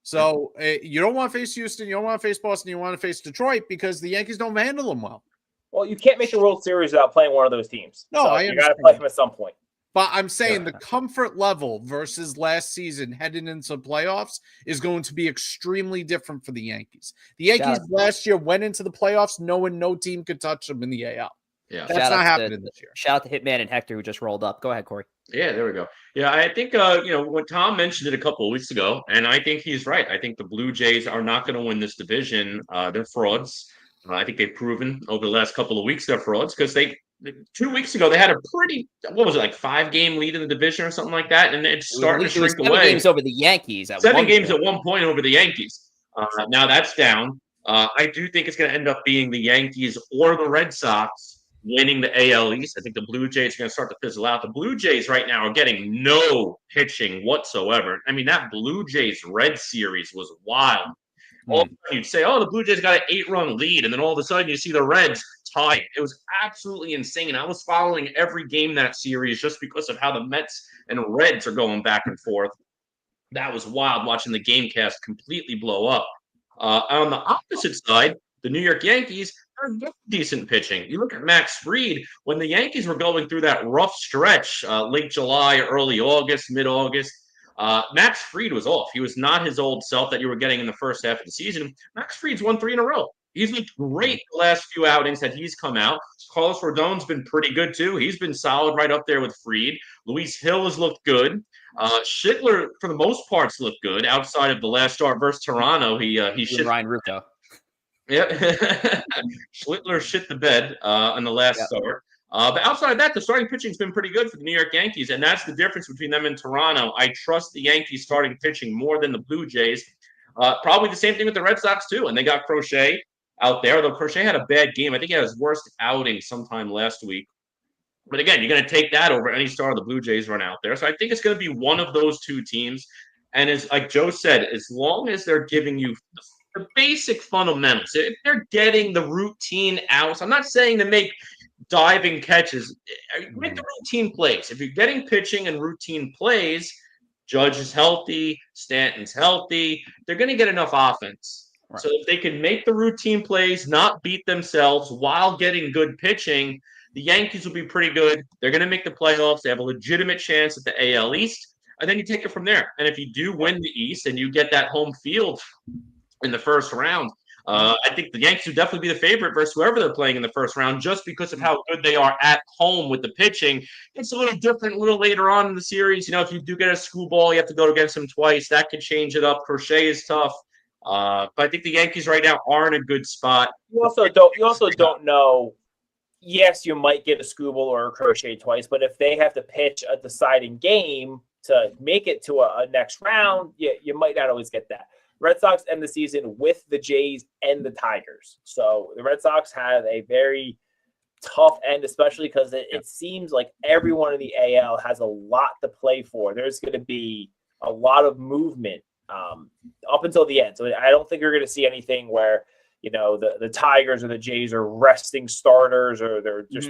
So you don't want to face Houston, you don't want to face Boston, you want to face Detroit because the Yankees don't handle them well. Well, you can't make the World Series without playing one of those teams. No, so you got to play them at some point. But I'm saying the comfort level versus last season heading into playoffs is going to be extremely different for the Yankees. The Yankees last year went into the playoffs knowing no team could touch them in the AL. Yeah, that's not happening this year. Shout out to Hitman and Hector who just rolled up. Go ahead, Corey. Yeah, there we go. Yeah, I think when Tom mentioned it a couple of weeks ago, and I think he's right. I think the Blue Jays are not going to win this division. They're frauds. I think they've proven over the last couple of weeks they're frauds because 2 weeks ago they had a pretty, what was it, like 5-game lead in the division or something like that, and it's starting to shrink away. 7 games over the Yankees. At 7 games at one point over the Yankees. Now that's down. I do think it's going to end up being the Yankees or the Red Sox winning the AL East. I think the Blue Jays are going to start to fizzle out. The Blue Jays right now are getting no pitching whatsoever. I mean, that Blue Jays-Red series was wild. All of a sudden you'd say, oh, the Blue Jays got an 8-run lead, and then all of a sudden you see the Reds tied. It was absolutely insane. I was following every game that series just because of how the Mets and Reds are going back and forth. That was wild watching the game cast completely blow up. On the opposite side, the New York Yankees are decent pitching. You look at Max Fried, when the Yankees were going through that rough stretch, late July, early August, mid-August, Max Fried was off. He was not his old self that you were getting in the first half of the season. Max Fried's won 3 in a row. He's looked great the last few outings that he's come out. Carlos Rodon's been pretty good, too. He's been solid right up there with Fried. Luis Hill has looked good. Schindler, for the most parts, looked good. Outside of the last start versus Toronto, he shit. Ryan Rucco. Yep. Schlittler shit the bed on the last start. But outside of that, the starting pitching's been pretty good for the New York Yankees, and that's the difference between them and Toronto. I trust the Yankees starting pitching more than the Blue Jays. Probably the same thing with the Red Sox, too, and they got Crochet out there, though Crochet had a bad game. I think he had his worst outing sometime last week. But again, you're going to take that over any star the Blue Jays run out there. So I think it's going to be one of those two teams. And as like Joe said, as long as they're giving you the basic fundamentals, if they're getting the routine outs, I'm not saying to make diving catches, make the routine plays. If you're getting pitching and routine plays, Judge is healthy, Stanton's healthy, they're going to get enough offense. Right. So if they can make the routine plays, not beat themselves while getting good pitching, the Yankees will be pretty good. They're going to make the playoffs. They have a legitimate chance at the AL East, and then you take it from there. And if you do win the East and you get that home field in the first round, I think the Yankees would definitely be the favorite versus whoever they're playing in the first round just because of how good they are at home with the pitching. It's a little different a little later on in the series. You know, if you do get a screwball, you have to go against them twice. That could change it up. Crochet is tough. But I think the Yankees right now are in a good spot. You also don't know. Yes, you might get a Scooble or a Crochet twice, but if they have to pitch a deciding game to make it to a next round, you might not always get that. Red Sox end the season with the Jays and the Tigers. So the Red Sox have a very tough end, especially because it seems like everyone in the AL has a lot to play for. There's going to be a lot of movement up until the end. So I don't think you're going to see anything where, you know, the Tigers or the Jays are resting starters or they're just,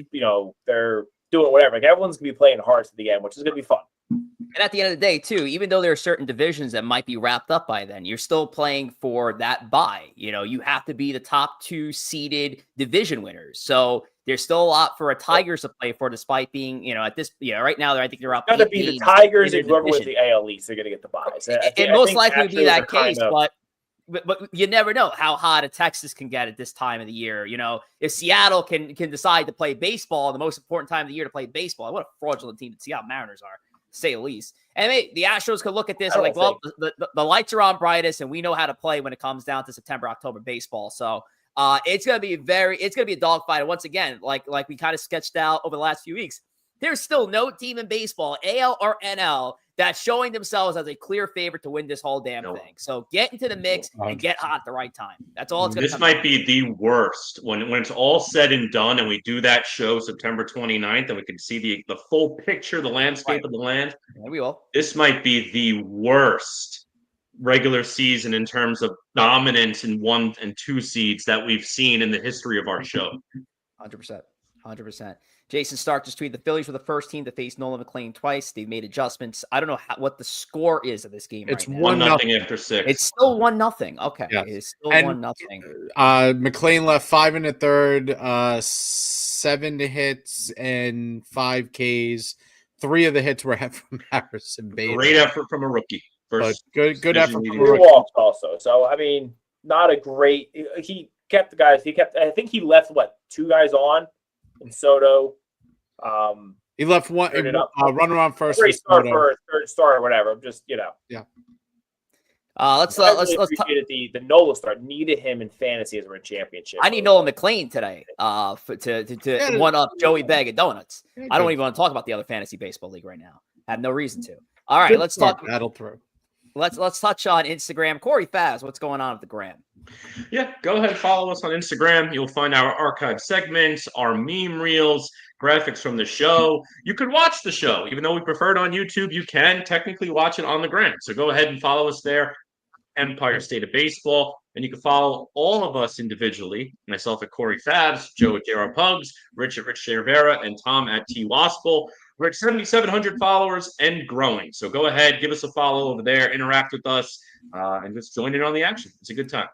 they're doing whatever. Like everyone's going to be playing hard to the end, which is going to be fun. And at the end of the day, too, even though there are certain divisions that might be wrapped up by then, you're still playing for that bye. You know, you have to be the top 2 seeded division winners. So there's still a lot for a Tigers to play for, despite being, at this, right now, I think they're up. Got to be the Tigers and whoever wins the AL East, they're going to get the buys. It most likely would be that case, but you never know how hot a Texas can get at this time of the year. You know, if Seattle can decide to play baseball, the most important time of the year to play baseball, what a fraudulent team the Seattle Mariners are, to say the least. And the Astros could look at this and like, well, the lights are on brightest, and we know how to play when it comes down to September, October baseball. So it's going to be a dogfight. And once again, like we kind of sketched out over the last few weeks, there's still no team in baseball, AL or NL, that's showing themselves as a clear favorite to win this whole damn thing. So get into the mix and get hot at the right time. That's all it's going to be. This might be the worst when it's all said and done and we do that show September 29th and we can see the full picture, the landscape of the land. Yeah, we will. This might be the worst regular season in terms of dominance in 1 and 2 seeds that we've seen in the history of our show. 100%. Jason Stark just tweeted, the Phillies were the first team to face Nolan McLean twice. They've made adjustments. I don't know what the score is of this game. It's right now. 1-0 after 6. It's still 1-0. Okay. Yeah. It's still 1-0. McLean left 5 in the third, 7 hits and 5 Ks. 3 of the hits were from Harrison Bader. Great effort from a rookie. But good division effort from leading a Two rookie. walks also. So I mean, not a great. He kept the guys. I think he left 2 guys on in Soto. He left one runner on first. Great start for a third start or whatever. Just Yeah. Let's appreciate the Nola start. Needed him in fantasy as we're in championship. I need Nolan McLean today to one up Joey Bag of Donuts. I don't even want to talk about the other fantasy baseball league right now. I have no reason to. All right, let's talk. That'll throw. Let's touch on Instagram. Corey Favs, what's going on with the gram? Yeah, go ahead and follow us on Instagram. You'll find our archive segments, our meme reels, graphics from the show. You could watch the show. Even though we prefer it on YouTube, you can technically watch it on the gram. So go ahead and follow us there, Empire State of Baseball. And you can follow all of us individually, myself at Corey Favs, Joe at JR Pugs, Rich at Rich Rivera, and Tom at T Wospil. We're at 7,700 followers and growing. So go ahead, give us a follow over there, interact with us, and just join in on the action. It's a good time.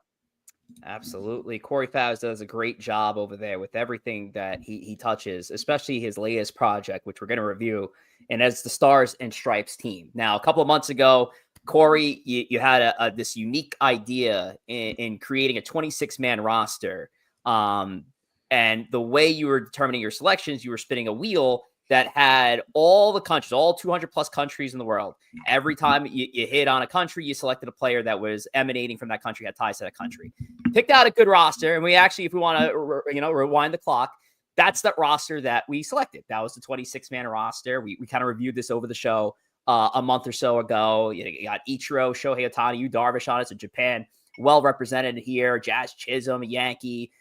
Absolutely. Corey Favs does a great job over there with everything that he touches, especially his latest project, which we're going to review, and as the Stars and Stripes team. Now, a couple of months ago, Corey, you had this unique idea in creating a 26-man roster. And the way you were determining your selections, you were spinning a wheel that had all the countries, all 200 plus countries in the world. Every time you hit on a country, you selected a player that was emanating from that country, had ties to that country. Picked out a good roster, and we actually, if we want to, rewind the clock, that's that roster that we selected. That was the 26-man roster. We kind of reviewed this over the show a month or so ago. You got Ichiro, Shohei Ohtani, Yu Darvish on us in Japan, well represented here. Jazz Chisholm, Yankee.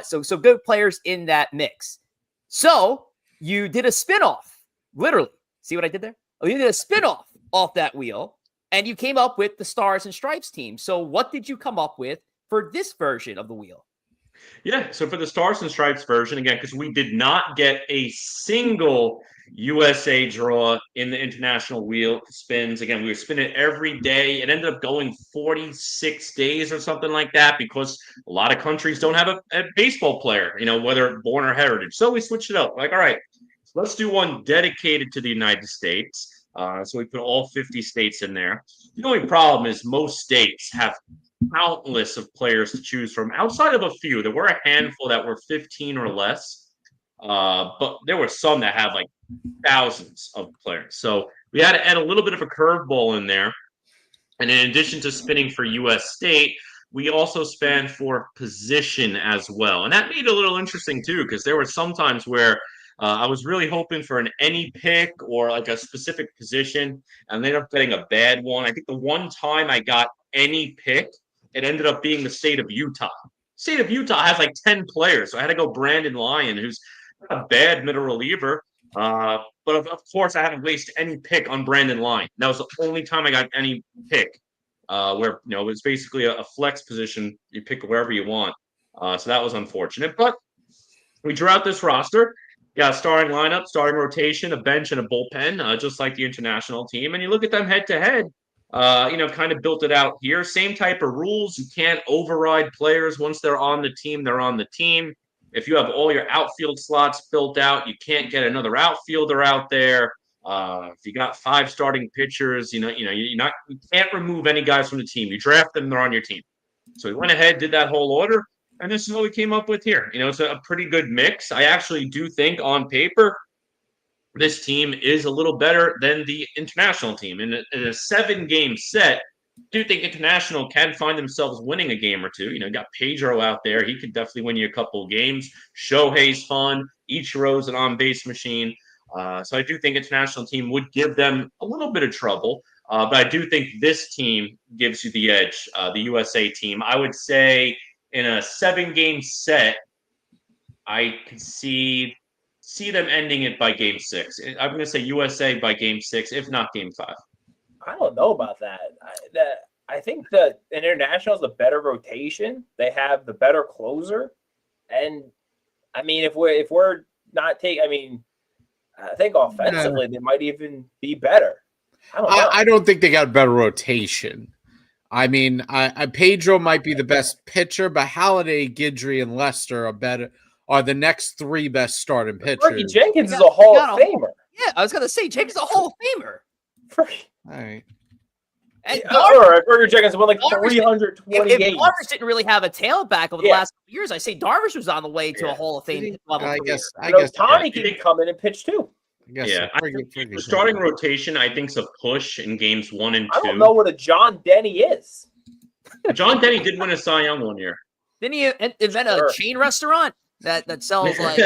So good players in that mix. So you did a spinoff, literally. See what I did there? You did a spinoff off that wheel, and you came up with the Stars and Stripes team. So what did you come up with for this version of the wheel? Yeah, so for the Stars and Stripes version, again, because we did not get a single USA draw in the international wheel spins. Again, we were spinning every day. It ended up going 46 days or something like that because a lot of countries don't have a baseball player, whether born or heritage. So we switched it up. Like, all right, let's do one dedicated to the United States. So we put all 50 states in there. The only problem is most states have countless of players to choose from. Outside of a few, there were a handful that were 15 or less. But there were some that had like thousands of players. So we had to add a little bit of a curveball in there. And in addition to spinning for U.S. state, we also spun for position as well. And that made it a little interesting too, because there were some times where I was really hoping for an any pick or like a specific position, and ended up getting a bad one. I think the one time I got any pick, it ended up being the state of Utah. State of Utah has like 10 players, so I had to go Brandon Lyon, who's a bad middle reliever. But of course, I haven't wasted any pick on Brandon Lyon. That was the only time I got any pick, where it was basically a flex position. You pick wherever you want. So that was unfortunate. But we drew out this roster. Got a starting lineup, starting rotation, a bench, and a bullpen, just like the international team. And you look at them head to head. Kind of built it out here. Same type of rules. You can't override players. Once they're on the team, they're on the team. If you have all your outfield slots built out, you can't get another outfielder out there. If you got 5 starting pitchers, you can't remove any guys from the team. You draft them, they're on your team. So we went ahead, did that whole order, and this is what we came up with here. It's a pretty good mix. I actually do think on paper, this team is a little better than the international team. In a 7-game set, I do think international can find themselves winning a game or two. You got Pedro out there. He could definitely win you a couple of games. Shohei's fun. Ichiro's an on-base machine. So I do think international team would give them a little bit of trouble. But I do think this team gives you the edge, the USA team. I would say in a 7-game set, I could see them ending it by game 6. I'm going to say USA by game 6, if not game 5. I don't know about that. I think the international is a better rotation. They have the better closer, and I mean, if we're not taking, I think offensively they might even be better. I don't know. I don't think they got a better rotation. Pedro might be the best pitcher, but Halladay, Guidry, and Lester are the next 3 best starting pitchers. Ricky Jenkins is a Hall of Famer. Yeah, I was gonna say Jake is a Hall of Famer. All right. And All right, Burger Jenkins won like Darvish- 328. if Darvish didn't really have a tailback over the last couple years, I say Darvish was on the way to a Hall of Fame level I career. guess. Tani can come in and pitch too. Yeah, I think the starting rotation, I think, is a push in games 1 and 2. I don't know what a John Denny is. John Denny did win a Cy Young one year. Didn't he invent a chain restaurant that sells like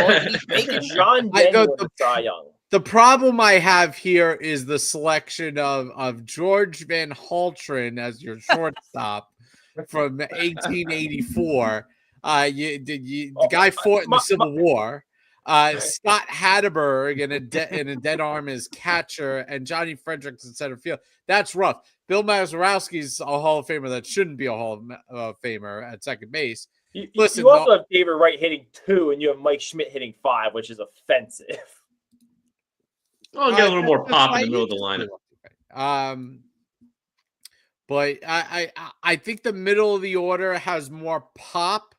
bacon? John Denny was a Cy Young. The problem I have here is the selection of George Van Haltren as your shortstop from 1884. The guy fought in the Civil War. Scott Hatterberg in a dead arm as catcher, and Johnny Fredericks in center field. That's rough. Bill Mazeroski's a Hall of Famer that shouldn't be a Hall of Famer at second base. You also have David Wright hitting 2, and you have Mike Schmidt hitting 5, which is offensive. I'll get a little more pop in the middle of the lineup. But I think the middle of the order has more pop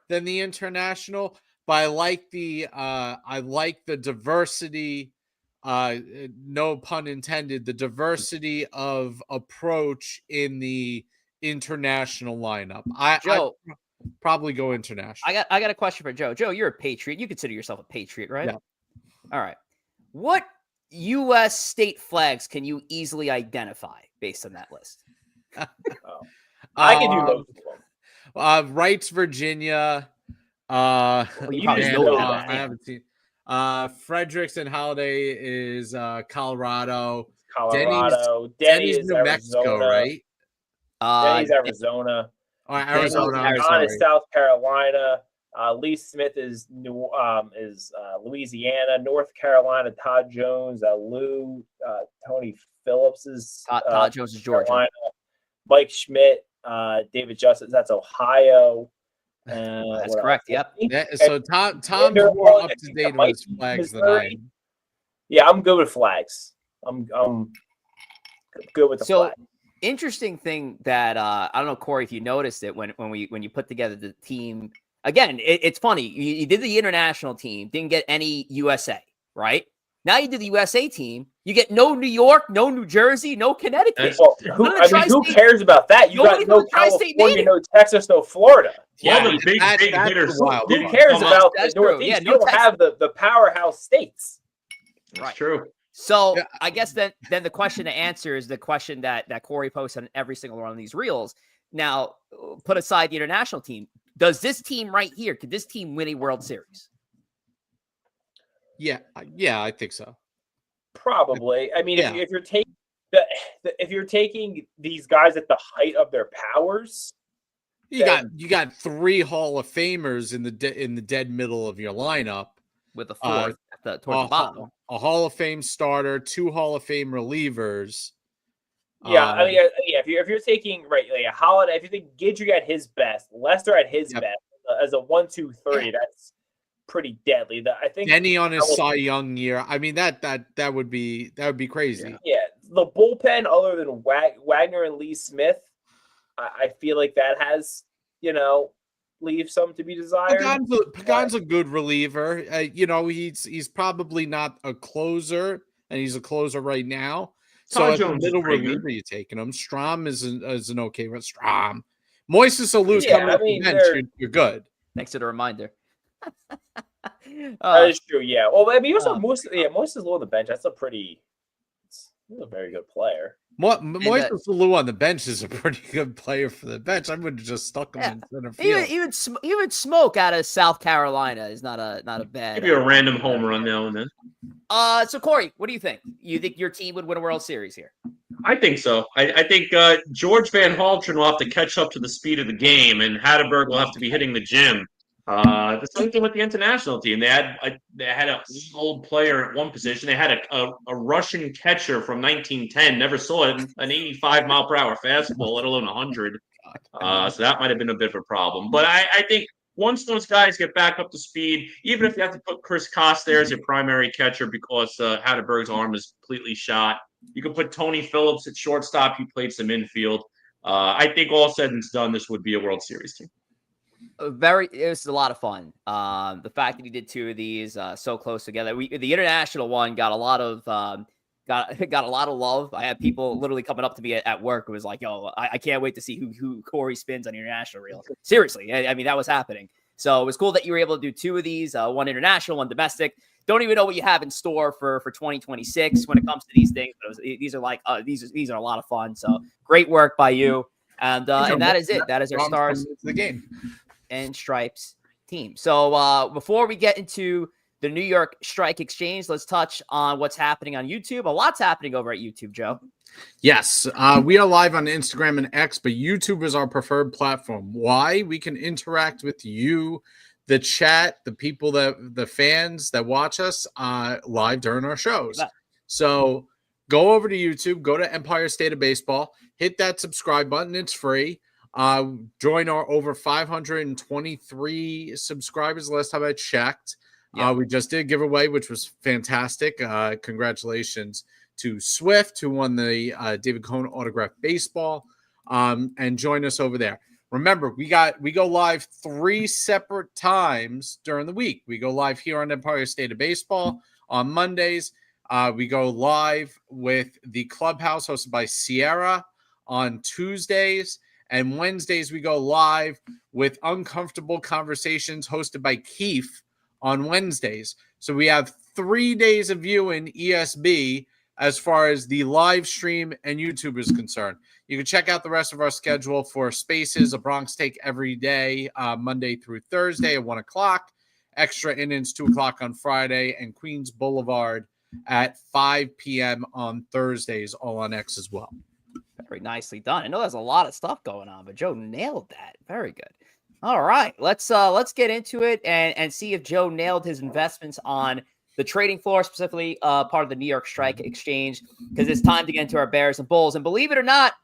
than the international. But I like the diversity. No pun intended. The diversity of approach in the international lineup. Joe, I probably go international. I got a question for Joe. Joe, you're a Patriot. You consider yourself a Patriot, right? Yeah. All right. What U.S. state flags can you easily identify based on that list? I can do both of them. Wright's Virginia. You just know that. I haven't seen. Fredericks and Holiday is Colorado. Denny's New Arizona. Mexico, right? Denny's Arizona. Arizona. John is South Carolina. Lee Smith is Louisiana. North Carolina. Todd Jones. Tony Phillips is Todd Jones is Georgia. Carolina. Mike Schmidt. David Justice. That's Ohio. That's correct. Yep. So Tom's more up to date on his flags than I am. Yeah, I'm good with flags. I'm good with the flag. Interesting thing that I don't know, Corey, if you noticed it when you put together the team again. It's funny. You did the international team, didn't get any USA, right? Now you did the USA team. You get no New York, no New Jersey, no Connecticut. Well, who cares about that? You got no California, no Texas, no Florida. Yeah, the big hitters. Who cares about the Northeast? Yeah, you don't have the powerhouse states. That's true. So I guess then the question to answer is the question that Corey posts on every single one of these reels. Now, put aside the international team. Does this team right here, could this team win a World Series? Yeah, I think so. Probably. I mean, if you're taking if you're taking these guys at the height of their powers, you got 3 Hall of Famers in the dead middle of your lineup, with the 4th towards the bottom. A Hall of Fame starter, 2 Hall of Fame relievers. Yeah, I mean, if you're taking like a Holiday, if you think Guidry at his best, Lester at his best as a 1, 2, 3, that's pretty deadly. I think Denny on his Cy Young year. I mean that would be crazy. Yeah, the bullpen other than Wagner and Lee Smith, I feel like that has leaves some to be desired. Pagan's a good reliever. He's probably not a closer, and he's a closer right now. So as a middle reliever, you're taking him. Strom is an okay one. Strom. Moises Alou's coming off the bench. You're good. Thanks for the reminder. That is true. Yeah. Well, I mean, also Moises Alou on the bench. That's a very good player. Moises Alou on the bench is a pretty good player for the bench. I would have just stuck him in center field. Even Smoke out of South Carolina is not a bad. Give you a random home run now and then. So Corey, what do you think? You think your team would win a World Series here? I think so. I think George Van Haltren will have to catch up to the speed of the game, and Hatterberg will have to be hitting the gym. The same thing with the international team. They had an old player at one position. They had a Russian catcher from 1910. Never saw an 85-mile-per-hour fastball, let alone 100. So that might have been a bit of a problem. But I think once those guys get back up to speed, even if you have to put Chris Koss there as your primary catcher because Hatterberg's arm is completely shot, you can put Tony Phillips at shortstop. He played some infield. I think all said and done, this would be a World Series team. It was a lot of fun. The fact that he did 2 of these so close together. The international one got a lot of got a lot of love. I had people literally coming up to me at work who was like, "Yo, I can't wait to see who Corey spins on the international reel." Seriously, I mean that was happening. So it was cool that you were able to do 2 of these, one international, one domestic. Don't even know what you have in store for 2026 when it comes to these things. But these are like these are a lot of fun. So great work by you. And that is it. That is our stars the game and stripes team. So before we get into the New York Strike Exchange, let's touch on what's happening on YouTube. A lot's happening over at YouTube, Joe. Yes, we are live on Instagram and X, but YouTube is our preferred platform. Why? We can interact with you, the chat, the people the fans that watch us live during our shows. Yeah. So go over to YouTube, go to Empire State of Baseball, hit that subscribe button. It's free. Join our over 523 subscribers last time I checked. Yeah. We just did a giveaway, which was fantastic. Congratulations to Swift, who won the David Cohn autographed baseball, and join us over there. Remember, we go live 3 separate times during the week. We go live here on Empire State of Baseball on Mondays. We go live with the Clubhouse hosted by Sierra on Tuesdays. And Wednesdays, we go live with Uncomfortable Conversations hosted by Keith on Wednesdays. So we have 3 days of viewing ESB as far as the live stream and YouTube is concerned. You can check out the rest of our schedule for Spaces, a Bronx Take every day, Monday through Thursday at 1 o'clock, Extra Innings 2 o'clock on Friday, and Queens Boulevard at 5 p.m. on Thursdays, all on X as well. Very nicely done. I know there's a lot of stuff going on, but Joe nailed that. Very good. All right, let's get into it and see if Joe nailed his investments on the trading floor, specifically part of the New York Strike Exchange, because it's time to get into our Bears and Bulls. And believe it or not,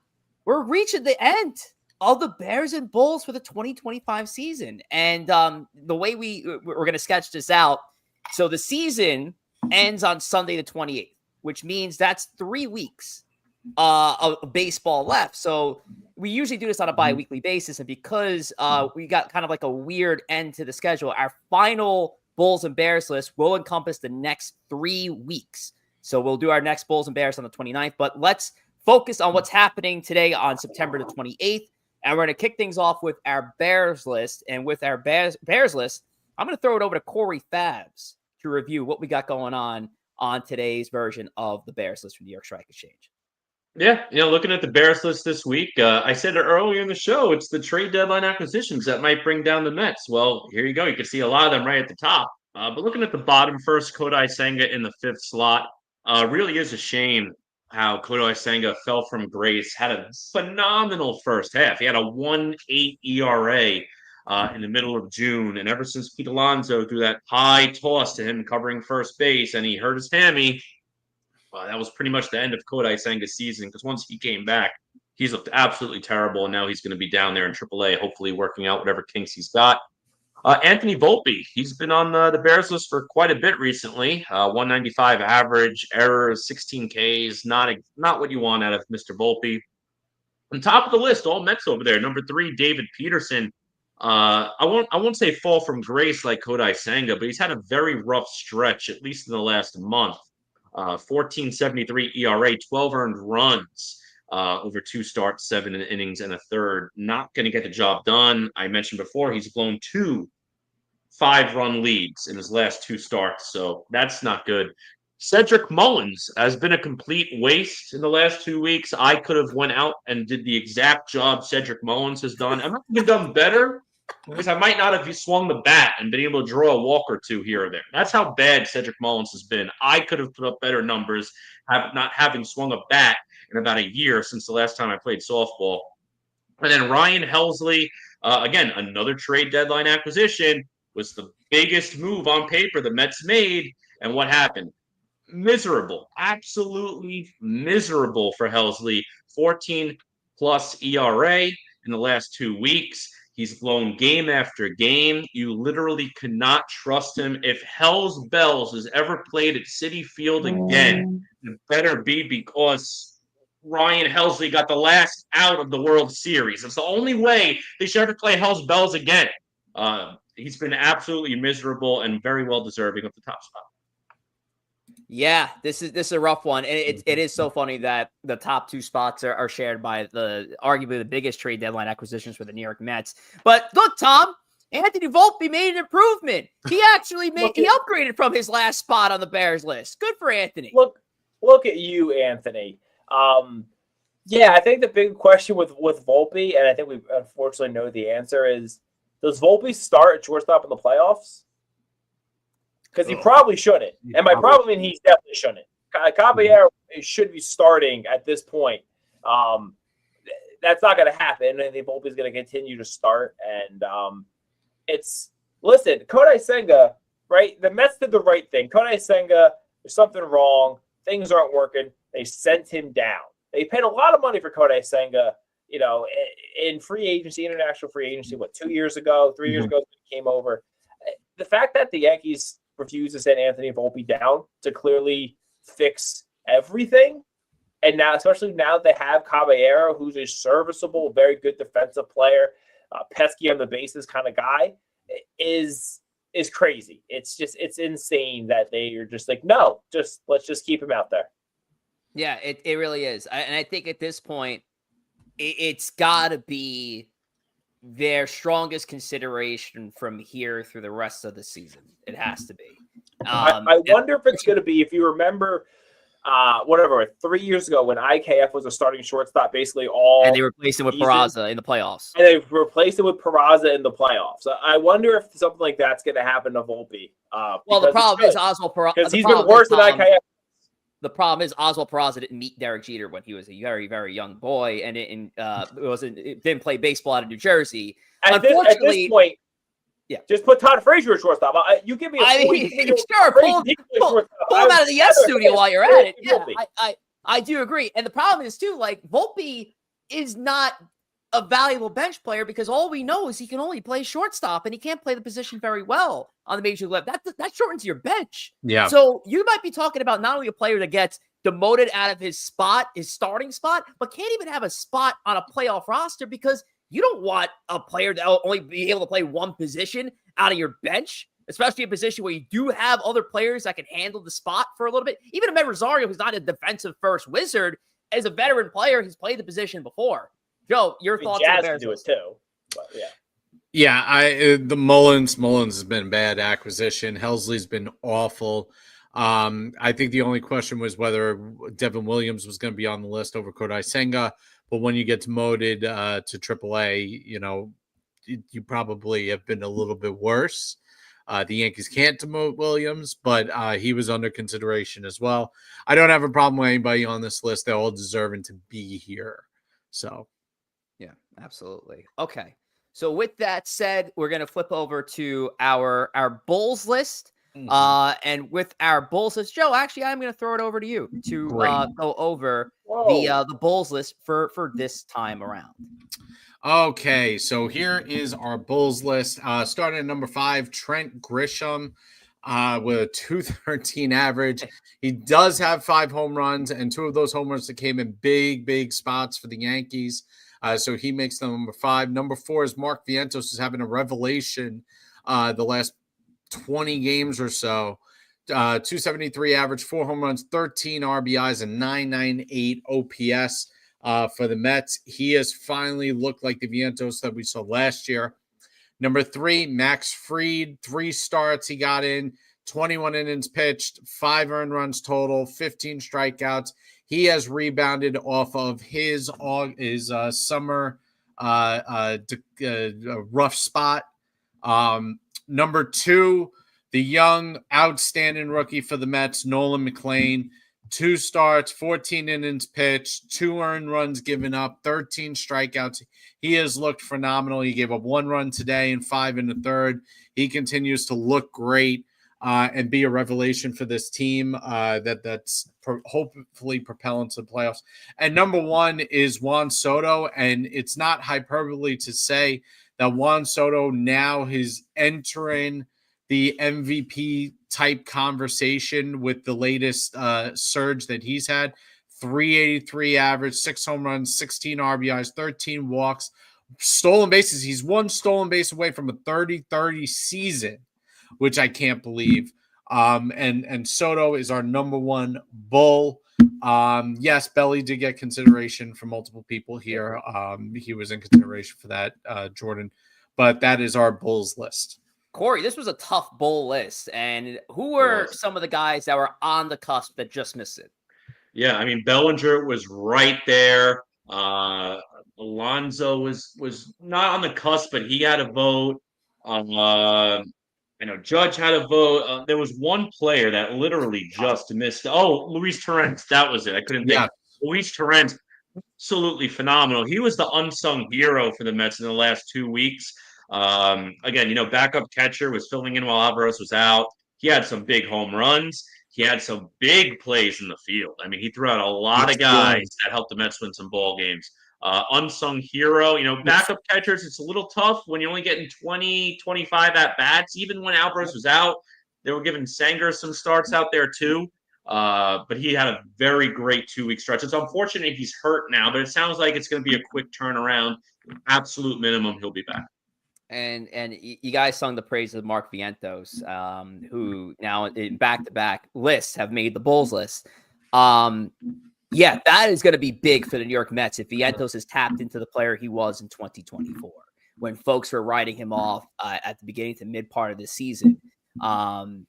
we're reaching the end of the Bears and Bulls for the 2025 season. And the way we're going to sketch this out, so the season ends on Sunday the 28th, which means that's 3 weeks of baseball left. So we usually do this on a bi-weekly basis, and because we got kind of like a weird end to the schedule, our final Bulls and Bears list will encompass the next 3 weeks. So we'll do our next Bulls and Bears on the 29th, but let's focus on what's happening today on September the 28th, and we're going to kick things off with our Bears list. And with our Bears list, I'm going to throw it over to Corey Favs to review what we got going on today's version of the Bears list from New York Strike Exchange. Yeah, looking at the Bears list this week, I said it earlier in the show, it's the trade deadline acquisitions that might bring down the Mets. Well, here you go. You can see a lot of them right at the top. But looking at the bottom first, Kodai Senga in the 5th slot, really is a shame how Kodai Senga fell from grace, had a phenomenal first half. He had a 1.8 ERA in the middle of June, and ever since Pete Alonso threw that high toss to him covering first base and he hurt his hammy, that was pretty much the end of Kodai Senga's season, because once he came back, he's looked absolutely terrible, and now he's going to be down there in AAA, hopefully working out whatever kinks he's got. Anthony Volpe, he's been on the Bears list for quite a bit recently. 195 average, errors, 16 Ks, not what you want out of Mr. Volpe. On top of the list, all Mets over there. Number 3, David Peterson. I won't say fall from grace like Kodai Senga, but he's had a very rough stretch, at least in the last month. 14.73 ERA, 12 earned runs over 2 starts, 7 innings, and a third. Not going to get the job done. I mentioned before, he's blown 2 5-run leads in his last 2 starts, so that's not good. Cedric Mullins has been a complete waste in the last 2 weeks. I could have went out and did the exact job Cedric Mullins has done. I might have done better, because I might not have swung the bat and been able to draw a walk or 2 here or there. That's how bad Cedric Mullins has been. I could have put up better numbers, not having swung a bat in about a year since the last time I played softball. And then Ryan Helsley, again, another trade deadline acquisition, was the biggest move on paper the Mets made. And what happened? Miserable, absolutely miserable for Helsley. 14+ ERA in the last 2 weeks. He's blown game after game. You literally cannot trust him. If Hell's Bells has ever played at Citi Field again, it better be because Ryan Helsley got the last out of the World Series. It's the only way they should ever play Hell's Bells again. He's been absolutely miserable and very well deserving of the top spot. Yeah, this is a rough one. And it is so funny that the top 2 spots are shared by arguably the biggest trade deadline acquisitions for the New York Mets. But look, Tom, Anthony Volpe made an improvement. He actually upgraded from his last spot on the Bears list. Good for Anthony. Look at you, Anthony. Yeah, I think the big question with Volpe, and I think we unfortunately know the answer, is does Volpe start at shortstop in the playoffs? Because he probably shouldn't. And by probably mean he definitely shouldn't. Caballero should be starting at this point. That's not going to happen. I think Volpe is going to continue to start. And listen, Kodai Senga, right? The Mets did the right thing. Kodai Senga, there's something wrong. Things aren't working. They sent him down. They paid a lot of money for Kodai Senga, in free agency, international free agency, 2 years ago, 3 years ago, he came over. The fact that the Yankees refused to send Anthony Volpe down to clearly fix everything, and now, especially now they have Caballero, who's a serviceable, very good defensive player, pesky on the bases kind of guy, is crazy. It's insane that they are just like, no, let's just keep him out there. Yeah, it really is. And I think at this point, it's got to be their strongest consideration from here through the rest of the season. It has to be. I wonder if it's going to be, if you remember, 3 years ago when IKF was a starting shortstop, basically and they replaced him with Peraza in the playoffs. And they replaced him with Peraza in the playoffs. I wonder if something like that's going to happen to Volpe. Well, the problem is Oswald Peraza, because he's been worse than IKF. The problem is Oswald Peraza didn't meet Derek Jeter when he was a very, very young boy, and it didn't play baseball out of New Jersey. At this point, yeah, just put Todd Frazier at shortstop. You give me sure, pull him out of the Yes studio while you're at it. Yeah, I do agree. And the problem is too, like, Volpe is not a valuable bench player because all we know is he can only play shortstop and he can't play the position very well on the major league level. That shortens your bench. Yeah. So you might be talking about not only a player that gets demoted out of his starting spot, but can't even have a spot on a playoff roster because you don't want a player that will only be able to play one position out of your bench, especially a position where you do have other players that can handle the spot for a little bit. Even Ahmed Rosario, who's not a defensive first wizard, as a veteran player, he's played the position before. Joe, your thoughts on the Bears? Do it too, but yeah. Yeah, the Mullins has been a bad acquisition. Helsley's been awful. I think the only question was whether Devin Williams was going to be on the list over Kodai Senga. But when you get demoted to AAA, you probably have been a little bit worse. The Yankees can't demote Williams, but he was under consideration as well. I don't have a problem with anybody on this list. They're all deserving to be here. So, yeah, absolutely. Okay. So with that said, we're going to flip over to our Bulls list. And with our Bulls list, Joe, actually, I'm going to throw it over to you to go over the Bulls list for this time around. Okay, so here is our Bulls list. Starting at number 5, Trent Grisham with a 213 average. He does have 5 home runs, and 2 of those home runs that came in big spots for the Yankees. So he makes them number 5. Number 4 is Mark Vientos, who's having a revelation the last 20 games or so. 273 average, 4 home runs, 13 RBIs, and 998 OPS for the Mets. He has finally looked like the Vientos that we saw last year. Number 3, Max Fried, 3 starts he got in, 21 innings pitched, 5 earned runs total, 15 strikeouts. He has rebounded off of his summer rough spot. Number 2, the young, outstanding rookie for the Mets, Nolan McLean. 2 starts, 14 innings pitched, 2 earned runs given up, 13 strikeouts. He has looked phenomenal. He gave up 1 run today and 5 in the third. He continues to look great and be a revelation for this team that's hopefully propelling to the playoffs. And number 1 is Juan Soto, and it's not hyperbole to say that Juan Soto now is entering the MVP type conversation with the latest surge that he's had. 383 average, 6 home runs, 16 RBIs, 13 walks, stolen bases. He's one stolen base away from a 30-30 season, which I can't believe. And Soto is our number one bull. Yes, Belly did get consideration from multiple people here. He was in consideration for that, Jordan, but that is our bulls list. Corey, this was a tough bull list. And who were some of the guys that were on the cusp that just missed it? Yeah, I mean, Bellinger was right there. Alonso was not on the cusp, but he had a vote. Judge had a vote. There was one player that literally just missed. Oh, Luis Torrens. That was it. I couldn't think. Luis Torrens, absolutely phenomenal. He was the unsung hero for the Mets in the last 2 weeks. Again, backup catcher was filling in while Alvarez was out. He had some big home runs. He had some big plays in the field. I mean, he threw out a lot of guys that helped the Mets win some ball games. Unsung hero, backup catchers, it's a little tough when you're only getting 20, 25 at-bats. Even when Alvarez was out, they were giving Sanger some starts out there too. But he had a very great 2-week stretch. It's unfortunate he's hurt now, but it sounds like it's going to be a quick turnaround. Absolute minimum, he'll be back. And you guys sung the praise of Mark Vientos, who now in back-to-back lists have made the Bulls list. Yeah, that is going to be big for the New York Mets if Vientos has tapped into the player he was in 2024 when folks were writing him off at the beginning to mid part of the season. And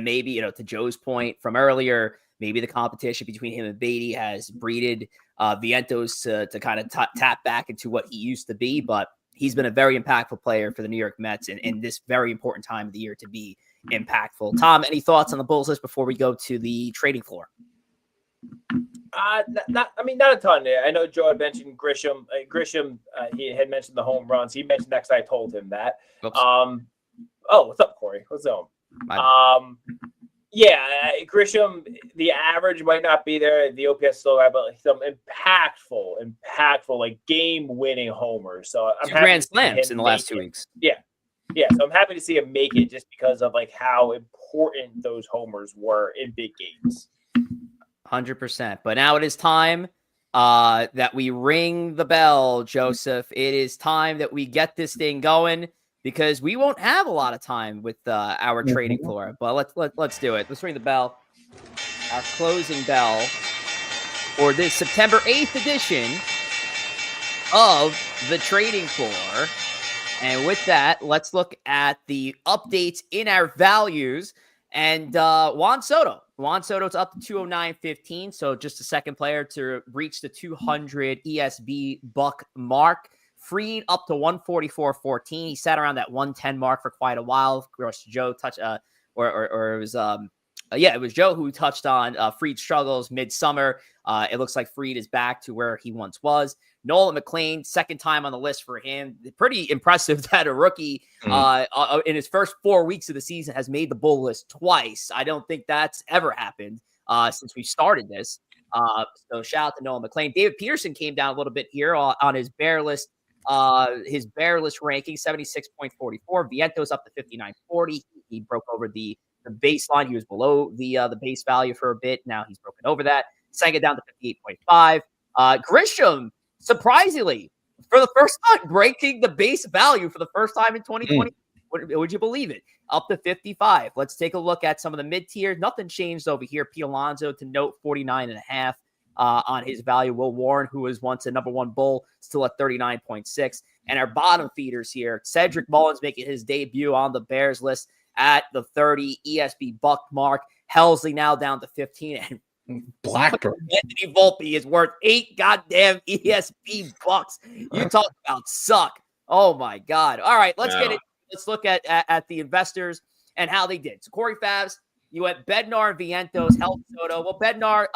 maybe, to Joe's point from earlier, maybe the competition between him and Beatty has breeded Vientos to kind of tap back into what he used to be. But he's been a very impactful player for the New York Mets in this very important time of the year to be impactful. Tom, any thoughts on the Bulls list before we go to the trading floor? Not a ton. I know Joe had mentioned Grisham. He had mentioned the home runs. He mentioned that because I told him that. Oops. What's up, Corey? What's up? Grisham, the average might not be there. The OPS still high, but some impactful, like game-winning homers. So I'm 2 grand slams in the last 2 weeks. Yeah. So I'm happy to see him make it just because of like how important those homers were in big games. 100%. But now it is time that we ring the bell, Joseph. It is time that we get this thing going because we won't have a lot of time with our trading floor. But let's do it. Let's ring the bell. Our closing bell for this September 8th edition of the trading floor. And with that, let's look at the updates in our values. And Juan Soto's up to 209.15, so just a second player to reach the 200 ESB buck mark. Freed up to 144.14. He sat around that 110 mark for quite a while. Of course, Joe touched, it was Joe who touched on Freed's struggles midsummer. It looks like Freed is back to where he once was. Nolan McLean, second time on the list for him. Pretty impressive that a rookie in his first 4 weeks of the season has made the Bull list twice. I don't think that's ever happened since we started this. So shout out to Nolan McLean. David Peterson came down a little bit here on his bear list. His bear list ranking 76.44. Vientos up to 59.40. He broke over the baseline. He was below the base value for a bit. Now he's broken over that. Sank it down to 58.5. Grisham, surprisingly, for the first time, breaking the base value for the first time in 2020. Would you believe it? Up to 55. Let's take a look at some of the mid-tier. Nothing changed over here. Pete Alonso to note 49.5 on his value. Will Warren, who was once a number one Bull, still at 39.6. And our bottom feeders here, Cedric Mullins making his debut on the Bears list at the 30 ESB buck mark. Helsley now down to 15. And Blackburn. Anthony Volpe is worth 8 goddamn ESB bucks. You talk about suck. Oh my God. All right, let's get it. Let's look at the investors and how they did. So Corey Favs, you went Bednar and Vientos, held Soto. Well, Bednar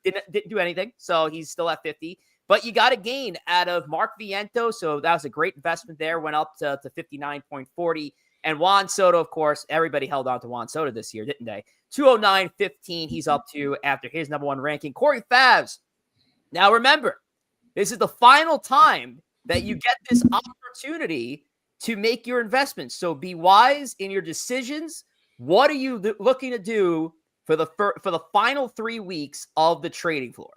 didn't do anything, so he's still at 50. But you got a gain out of Mark Vientos, so that was a great investment there. Went up to 59.40. And Juan Soto, of course, everybody held on to Juan Soto this year, didn't they? 209.15 he's up to after his number one ranking. Corey Favs. Now remember, this is the final time that you get this opportunity to make your investments. So be wise in your decisions. What are you looking to do for the final 3 weeks of the trading floor?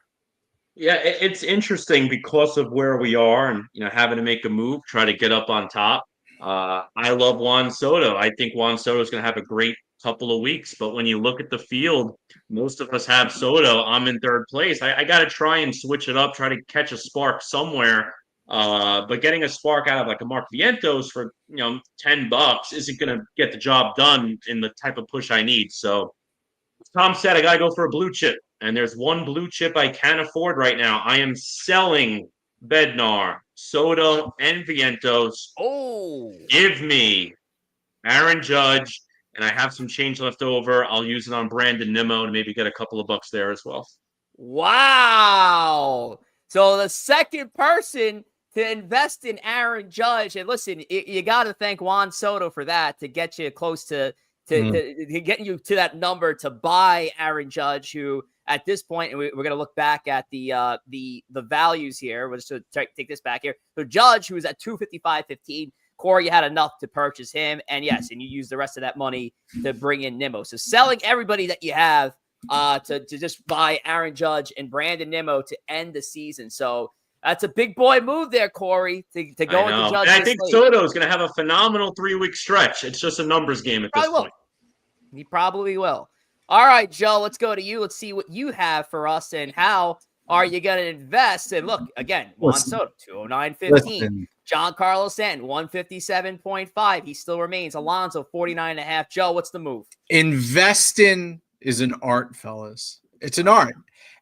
Yeah, it's interesting because of where we are and having to make a move, try to get up on top. I love Juan Soto. I think Juan Soto is going to have a great couple of weeks. But when you look at the field, most of us have Soto. I'm in third place. I got to try and switch it up, try to catch a spark somewhere. But getting a spark out of like a Mark Vientos for $10 isn't going to get the job done in the type of push I need. So Tom said I got to go for a blue chip. And there's one blue chip I can afford right now. I am selling Bednar, Soto, and Vientos. Oh, Give me Aaron Judge, and I have some change left over. I'll use it on Brandon Nimmo to maybe get a couple of bucks there as well. wow. So the second person to invest in Aaron Judge, and listen, you got to thank Juan Soto for that to get you close to getting you to that number to buy Aaron Judge, who at this point, and we're going to look back at the values here. We'll just take this back here. So Judge, who was at 255.15, Corey, you had enough to purchase him, and yes, and you used the rest of that money to bring in Nimmo. So selling everybody that you have to just buy Aaron Judge and Brandon Nimmo to end the season. So that's a big boy move there, Corey, to go into Judge. And I think Soto is going to have a phenomenal 3-week stretch. It's just a numbers game at this point. He probably will. All right, Joe, let's go to you. Let's see what you have for us and how are you going to invest. And look, again, Juan Soto, 209.15. Giancarlo Stanton, 157.5. He still remains. Alonso, 49.5. Joe, what's the move? Investing is an art, fellas. It's an art.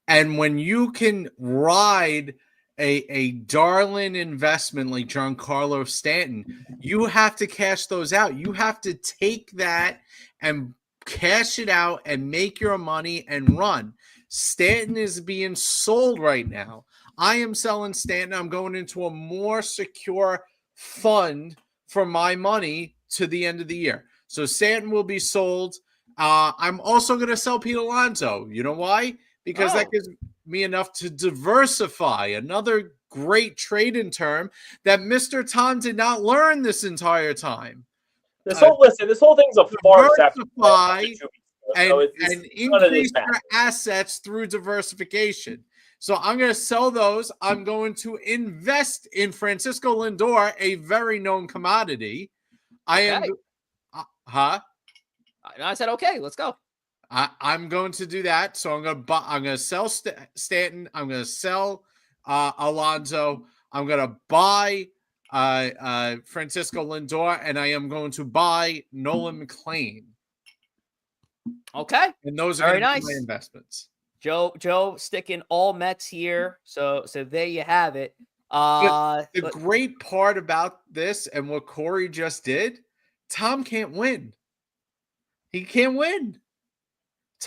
And when you can ride a darling investment like Giancarlo Stanton, you have to cash those out. You have to take that and cash it out and make your money and run. Stanton is being sold right now. I am selling Stanton. I'm going into a more secure fund for my money to the end of the year. So Stanton will be sold. I'm also going to sell Pete Alonso. You know why? Because that gives me enough to diversify. Another great trading term that Mr. Tom did not learn this entire time. This whole thing's a farce. Diversify and increase your assets through diversification. So I'm going to sell those. I'm going to invest in Francisco Lindor, a very known commodity. I said, okay, let's go. I'm going to do that. So I'm going to sell Stanton. I'm going to sell Alonso. I'm going to buy Francisco Lindor, and I am going to buy Nolan McLean. Okay. And those are very nice my investments. Joe sticking all Mets here. So there you have it. The great part about this and what Corey just did, Tom can't win. He can't win.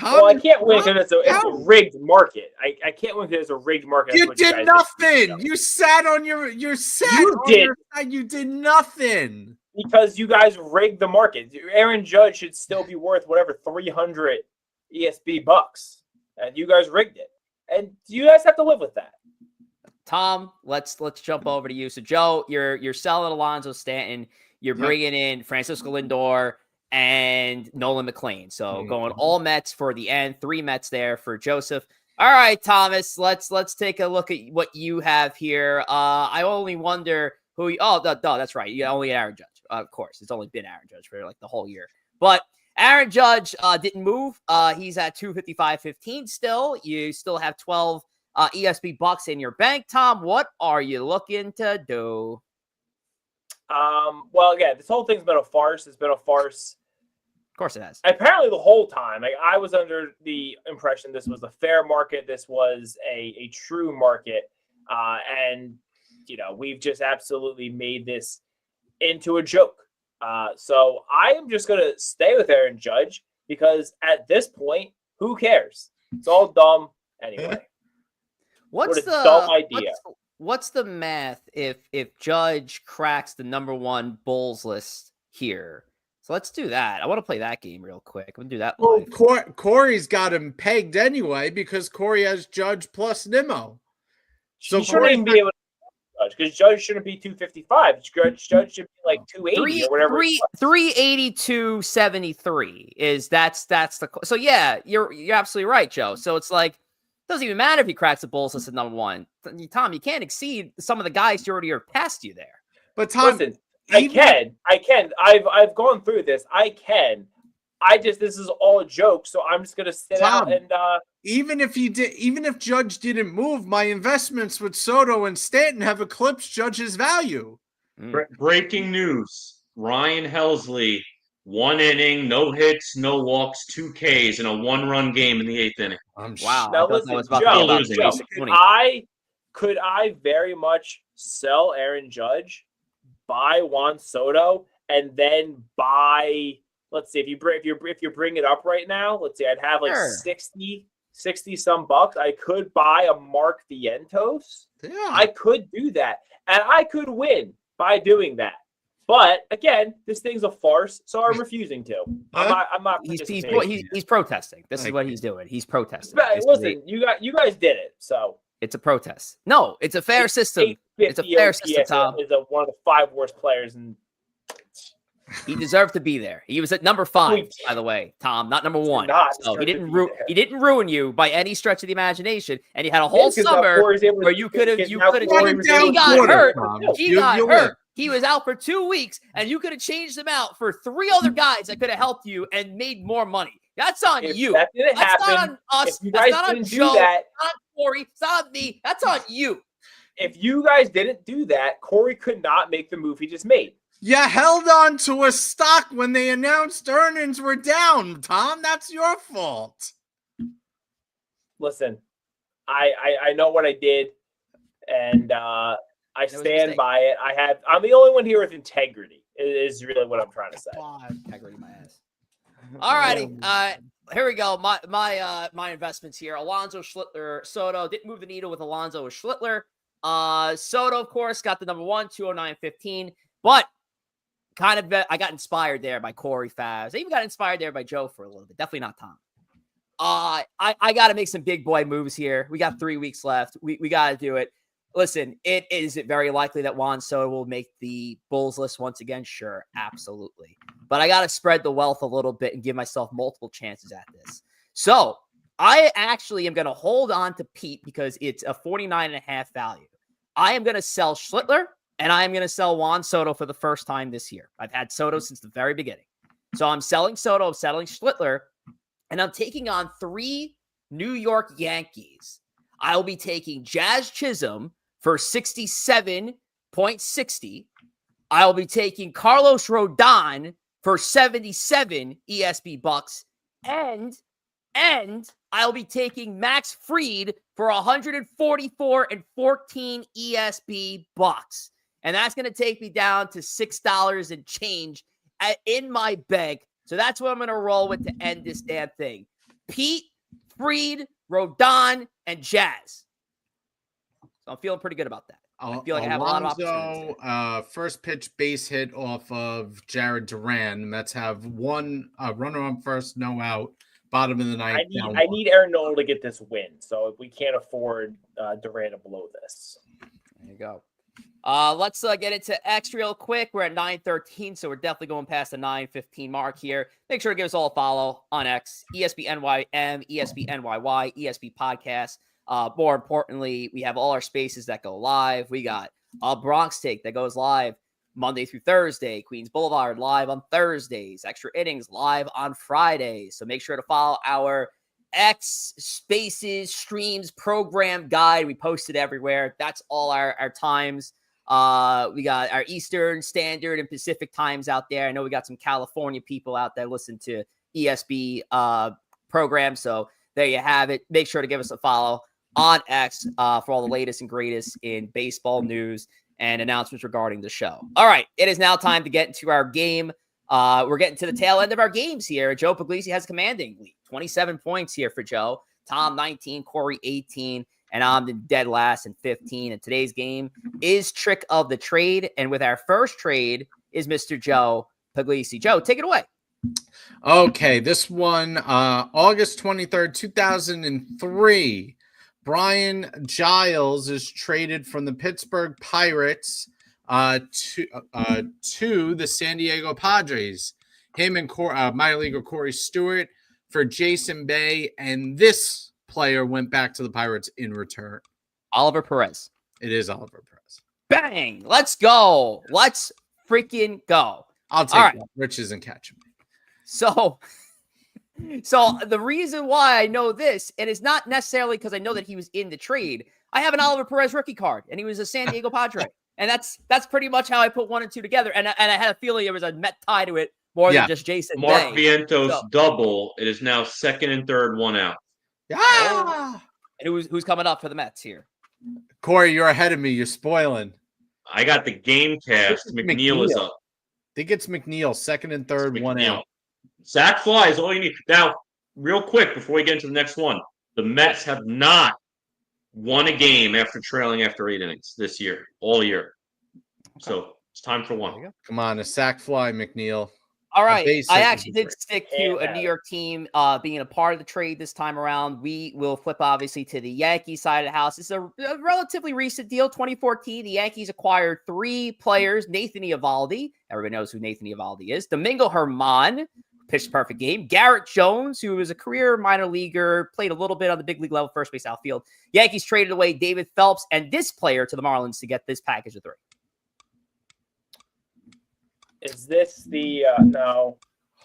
I can't win because it's a rigged market. I can't win because it's a rigged market. You did nothing. You sat on your. You did nothing because you guys rigged the market. Aaron Judge should still be worth whatever 300 ESB bucks, and you guys rigged it, and you guys have to live with that. Tom, let's jump over to you. So Joe, you're selling Alonso Stanton. You're bringing in Francisco Lindor and Nolan McLean. So going all Mets for the end, 3 Mets there for Joseph. All right, Thomas, let's take a look at what you have here. I only wonder who that's right. You only Aaron Judge. Of course, it's only been Aaron Judge for like the whole year. But Aaron Judge didn't move. He's at 255.15 still. You still have 12 ESB bucks in your bank. Tom, what are you looking to do? Well, again, this whole thing's been a farce. It's been a farce. Of course it has. Apparently the whole time, I was under the impression this was a fair market. This was a true market. And, we've just absolutely made this into a joke. So I am just going to stay with Aaron Judge because at this point, who cares? It's all dumb anyway. What a dumb idea. What's the math if Judge cracks the number 1 Bulls list here? So let's do that. I want to play that game real quick. We'll do that live. Well, Corey's got him pegged anyway because Corey has Judge plus Nimmo. So he shouldn't even be able to Judge because Judge shouldn't be 255. Judge should be like 280 or whatever. 382.73 is that's the so yeah, you're absolutely right, Joe. So it's like Doesn't even matter if he cracks the Bulls list at number 1. Tom, you can't exceed some of the guys who already are past you there. But Tom, listen, I can. I've gone through this. I can. This is all a joke, so I'm just gonna sit out and even if Judge didn't move, my investments with Soto and Stanton have eclipsed Judge's value. Breaking news: Ryan Helsley, 1 inning, no hits, no walks, 2 Ks in a 1-run game in the 8th inning. Wow. Now listen, Joe, could I very much sell Aaron Judge, buy Juan Soto, and then buy? Let's see, if you bring it up right now, let's see, I'd have like 60 some bucks. I could buy a Mark Vientos. Yeah. I could do that, and I could win by doing that. But again, this thing's a farce, so I'm refusing to. I'm not. He's protesting. This is what he's doing. He's protesting. Listen, you guys did it, so it's a protest. No, it's a fair system. It's a fair system, Tom. Is one of the 5 worst players in. He deserved to be there. He was at number 5, by the way, Tom, not number 1. So he didn't ruin you by any stretch of the imagination. And you had a whole summer where you could have. He got hurt. He got hurt. He was out for 2 weeks, and you could have changed him out for 3 other guys that could have helped you and made more money. That's on you. That didn't That's happen. not on us. If you That's guys not on didn't do Joe. that, It's not on Corey. It's not on me. That's on you. If you guys didn't do that, Corey could not make the move he just made. You held on to a stock when they announced earnings were down, Tom. That's your fault. Listen, I know what I did, and I stand by it. I'm the only one here with integrity. Is really what I'm trying to say. Integrity, my ass. All righty. Here we go. My investments here. Alonso, Schlittler, Soto. Didn't move the needle with Alonso or Schlittler. Soto, of course, got the number 1, 209.15. But I got inspired there by Corey Favs. I even got inspired there by Joe for a little bit. Definitely not Tom. I got to make some big boy moves here. We got 3 weeks left. We got to do it. Listen, is it very likely that Juan Soto will make the Bulls list once again? Sure, absolutely. But I got to spread the wealth a little bit and give myself multiple chances at this. So I actually am going to hold on to Pete because it's a 49.5 value. I am going to sell Schlittler, and I am going to sell Juan Soto for the first time this year. I've had Soto since the very beginning. So I'm selling Soto, I'm selling Schlittler, and I'm taking on 3 New York Yankees. I'll be taking Jazz Chisholm for 67.60. I'll be taking Carlos Rodon for 77 ESB bucks. And I'll be taking Max Fried for 144.14 ESB bucks. And that's going to take me down to $6 and change in my bank. So that's what I'm going to roll with to end this damn thing. Pete, Fried, Rodon, and Jazz. So I'm feeling pretty good about that. I feel like I have a lot of opportunities. First pitch base hit off of Jared Duran. Mets have 1 runner on first, no out. Bottom of the ninth. I need Aaron Nola to get this win. So we can't afford Duran to blow this. There you go. Let's get into X real quick. We're at 9:13, so we're definitely going past the 9:15 mark here. Make sure to give us all a follow on X, ESPNYM, ESPNYY, ESP Podcast. More importantly, we have all our spaces that go live. We got a Bronx Take that goes live Monday through Thursday, Queens Boulevard live on Thursdays, Extra Innings live on Fridays. So make sure to follow our X Spaces Streams program guide. We post it everywhere. That's all our times. We got our Eastern Standard and Pacific times out there. I know we got some California people out there listen to ESB programs. So there you have it. Make sure to give us a follow on X for all the latest and greatest in baseball news and announcements regarding the show. All right, it is now time to get into our game. We're getting to the tail end of our games here. Joe Pugliese has commanding lead. 27 points here for Joe. Tom, 19. Corey, 18. And I'm the dead last in 15. And today's game is Trick of the Trade. And with our first trade is Mr. Joe Pugliese. Joe, take it away. Okay, this one, August 23rd, 2003. Brian Giles is traded from the Pittsburgh Pirates to the San Diego Padres. Him and minor leaguer Corey Stewart for Jason Bay and this player went back to the Pirates in return? Oliver Perez. It is Oliver Perez. Bang! Let's go. Let's freaking go. I'll take All right. that. Rich isn't catching me. So the reason why I know this, and it's not necessarily because I know that he was in the trade. I have an Oliver Perez rookie card, and he was a San Diego Padre. And that's pretty much how I put 1 and 2 together. And I had a feeling there was a Met tie to it more than just Jason Mark Day. Vientos double. It is now 2nd and 3rd, 1 out. Ah! And who's coming up for the Mets here? Corey, you're ahead of me. You're spoiling. I got the game cast. McNeil is up. I think it's McNeil, 2nd and 3rd, 1 out. Sack fly is all you need. Now, real quick, before we get into the next one, the Mets have not won a game after trailing after 8 innings this year, all year. Okay. So it's time for one. Come on, a sack fly, McNeil. All right. I actually did stick to a New York team being a part of the trade this time around. We will flip, obviously, to the Yankees side of the house. It's a relatively recent deal. 2014, the Yankees acquired 3 players. Nathan Eovaldi. Everybody knows who Nathan Eovaldi is. Domingo Germán, pitched a perfect game. Garrett Jones, who was a career minor leaguer, played a little bit on the big league level, first base outfield. Yankees traded away David Phelps and this player to the Marlins to get this package of 3. Is this the no?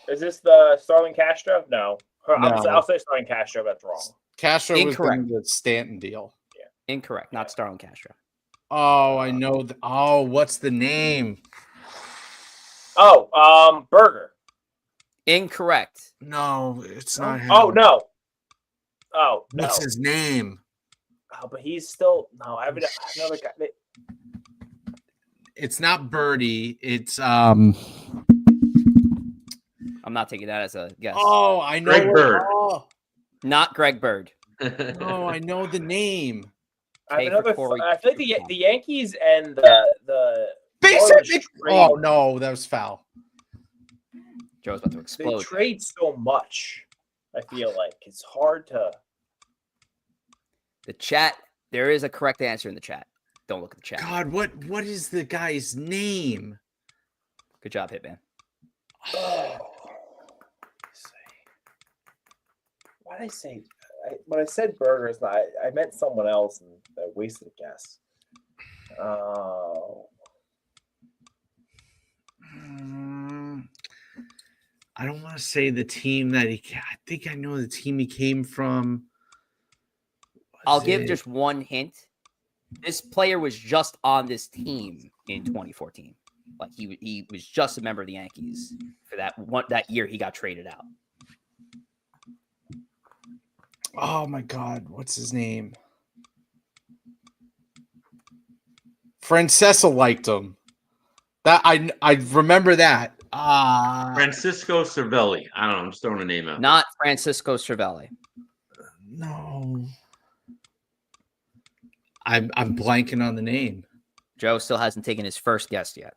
Is this the Starling Castro? No. I'll say Starling Castro. That's wrong. Castro was doing the Stanton deal. Yeah. Incorrect. Not Starling Castro. Oh, I know. What's the name? Oh, Berger. Incorrect. No, it's not him. Oh, no. Oh, no. What's his name? Oh, but he's still no. I have another guy. It's not Birdie. It's I'm not taking that as a guess. Oh, I know. Greg Bird. Not Greg Bird. Oh, I know the name. I have another. I think the Yankees and the Oh no, that was foul. Joe's about to explode. They trade so much. I feel like it's hard to. The chat. There is a correct answer in the chat. Don't look at the chat. God, what is the guy's name? Good job, Hitman. Oh. Why did I say? When I said Burgers, I meant someone else, and I wasted a guess. Oh. I don't want to say the team that I think I know the team he came from. I'll give just one hint. This player was just on this team in 2014. Like he was just a member of the Yankees for that year he got traded out. Oh my God, what's his name? Francesa liked him. That I remember that. Francisco Cervelli. I don't know. I'm just throwing a name out. Not Francisco Cervelli. No. I'm blanking on the name. Joe still hasn't taken his first guess yet.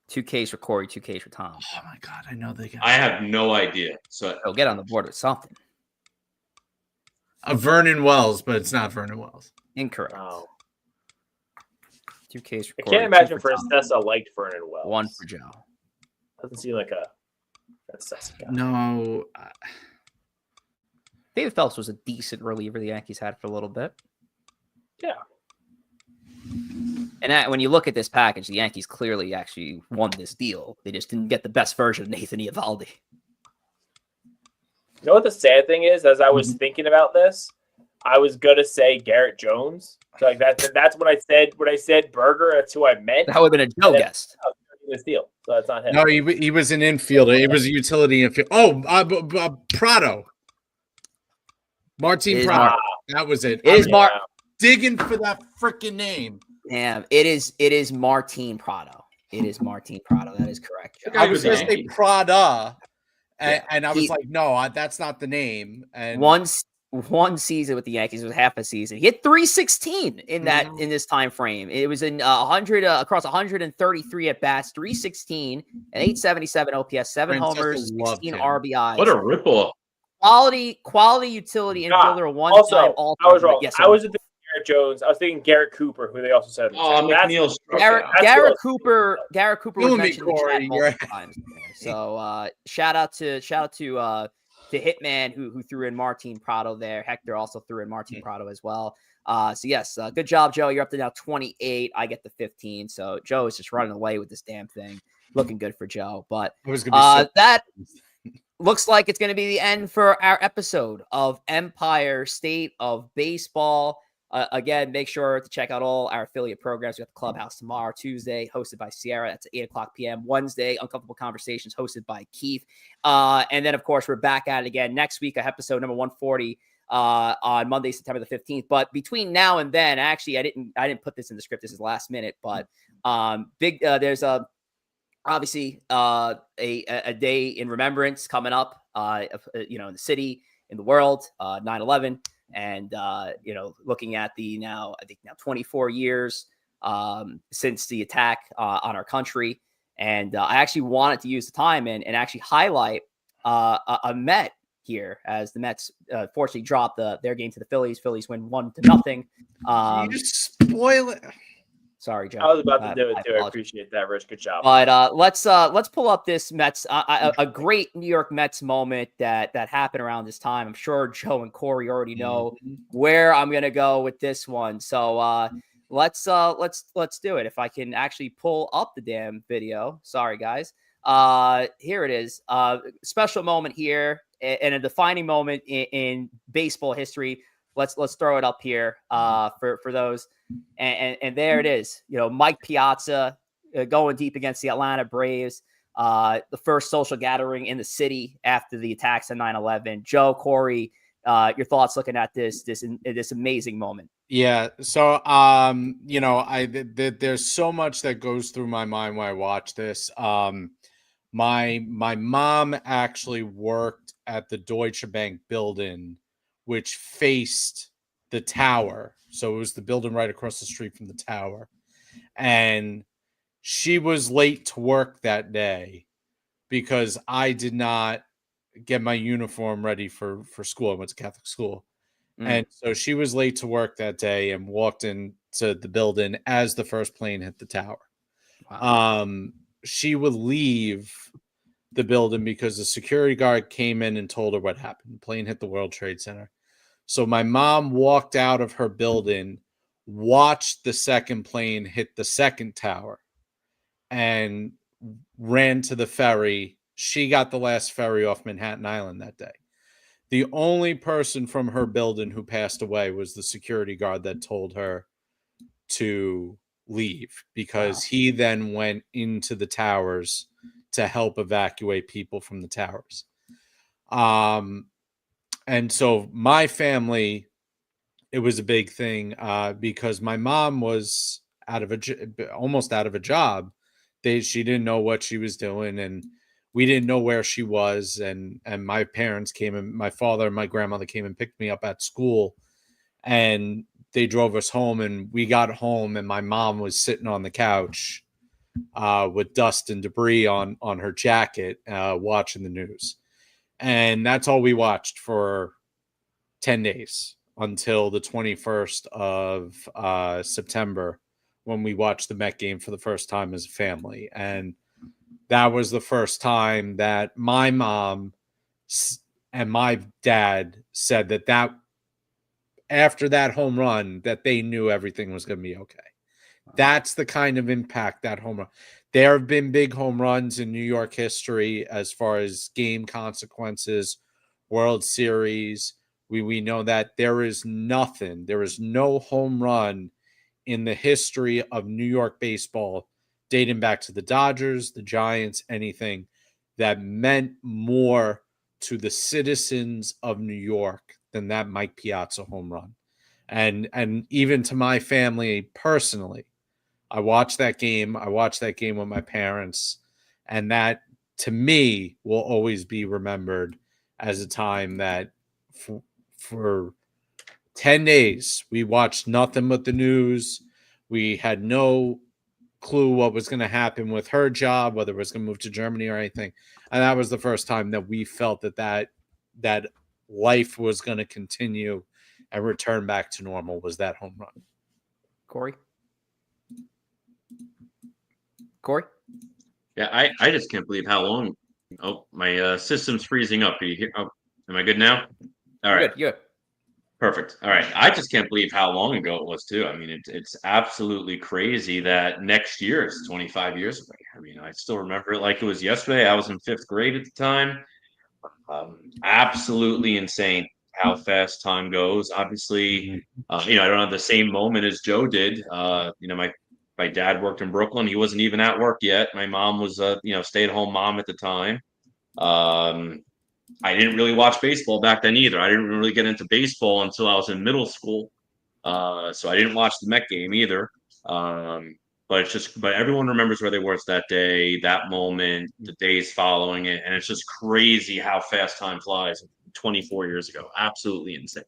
2 Ks for Corey, 2 Ks for Tom. Oh my God, I know the guy. I have no idea. So he'll get on the board with something. Vernon Wells, but it's not Vernon Wells. Incorrect. Oh. 2 Ks for I Corey. can't imagine Francesa liked Vernon Wells. 1 for Joe. Doesn't seem like a Francesa guy. No. David Phelps was a decent reliever the Yankees had for a little bit. Yeah. And when you look at this package, the Yankees clearly actually won this deal. They just didn't get the best version of Nathan Eovaldi. You know what the sad thing is? As I was thinking about this, I was gonna say Garrett Jones. So like that's when I said Berger. That's who I meant. That would have been a Joe guess. This deal, so that's not him. No, he was an infielder. It was a utility infield. Oh, Prado. Martin Prado. That was it. It is digging for that freaking name. Damn, it is Martin Prado. It is Martin Prado. That is correct, Joe. I was going to say Prada, and I was like, no, that's not the name. And one season with the Yankees was half a season. He hit 316 in in this time frame. It was in 100 across 133 at bats, 316, and 877 OPS, 7 homers, 16 RBIs. What a ripoff! Quality utility infielder. Also, I was wrong. Yes, I was thinking Garrett Jones. I was thinking Garrett Cooper, who they also said. McNeil. Garrett Cooper was mentioned Corey, multiple times. So shout out to to Hitman, who threw in Martin Prado there. Hector also threw in Martin Prado as well. So yes, good job, Joe. You're up to now 28. I get the 15. So Joe is just running away with this damn thing. Looking good for Joe. But that looks like it's going to be the end for our episode of Empire State of Baseball. Again, make sure to check out all our affiliate programs. We got the Clubhouse tomorrow, Tuesday, hosted by Sierra. That's at 8 o'clock p.m. Wednesday, Uncomfortable Conversations, hosted by Keith. And then, of course, we're back at it again next week, episode number 140 on Monday, September the 15th. But between now and then, actually, I didn't put this in the script. This is last minute, but there's obviously a day in remembrance coming up, in the city, in the world, 9/11. And, looking at now 24 years since the attack on our country. And I actually wanted to use the time and actually highlight a Met here, as the Mets fortunately dropped their game to the Phillies. Phillies win 1-0. You just spoil it. Sorry, Joe. I was about to do it too. I appreciate that, Rich. Good job. But let's pull up this Mets, a great New York Mets moment that happened around this time. I'm sure Joe and Corey already know where I'm gonna go with this one. So let's do it. If I can actually pull up the damn video. Sorry, guys. Here it is. Special moment here, and a defining moment in baseball history. Let's throw it up here for those. And there it is. Mike Piazza going deep against the Atlanta Braves. The first social gathering in the city after the attacks on 9/11. Joe, Corey, your thoughts looking at this amazing moment. Yeah. So, there's so much that goes through my mind when I watch this. My mom actually worked at the Deutsche Bank building, which faced the tower. So it was the building right across the street from the tower. And she was late to work that day because I did not get my uniform ready for school. I went to Catholic school. And so she was late to work that day and walked into the building as the first plane hit the tower. Wow. She would leave the building because the security guard came in and told her what happened. The plane hit the World Trade Center. So my mom walked out of her building, watched the second plane hit the second tower, and ran to the ferry. She got the last ferry off Manhattan Island that day. The only person from her building who passed away was the security guard that told her to leave, because he then went into the towers to help evacuate people from the towers. And so my family, it was a big thing because my mom was almost out of a job. She didn't know what she was doing, and we didn't know where she was. And my parents came, and my father and my grandmother came and picked me up at school, and they drove us home. And we got home, and my mom was sitting on the couch with dust and debris on her jacket, watching the news. And that's all we watched for 10 days until the 21st of September, when we watched the Met game for the first time as a family. And that was the first time that my mom and my dad said that after that home run, that they knew everything was going to be okay. Wow. That's the kind of impact that home run. There have been big home runs in New York history as far as game consequences, World Series. We know that there is no home run in the history of New York baseball, dating back to the Dodgers, the Giants, anything, that meant more to the citizens of New York than that Mike Piazza home run. And even to my family personally, I watched that game with my parents, and that, to me, will always be remembered as a time that for 10 days, we watched nothing but the news. We had no clue what was going to happen with her job, whether it was going to move to Germany or anything. And that was the first time that we felt that life was going to continue and return back to normal, was that home run. Corey? Yeah, I just can't believe how long. Oh, my system's freezing up. You hear? Oh, Am I good now? All right. Good. Perfect. All right. I just can't believe how long ago it was, too. I mean, it's absolutely crazy that next year is 25 years away. I mean, I still remember it like it was yesterday. I was in 5th grade at the time. Absolutely insane how fast time goes. Obviously, I don't have the same moment as Joe did. My dad worked in Brooklyn. He wasn't even at work yet. My mom was stay-at-home mom at the time. I didn't really watch baseball back then either. I didn't really get into baseball until I was in middle school. So I didn't watch the Met game either. But everyone remembers where they were that day, that moment, the days following it. And it's just crazy how fast time flies 24 years ago. Absolutely insane.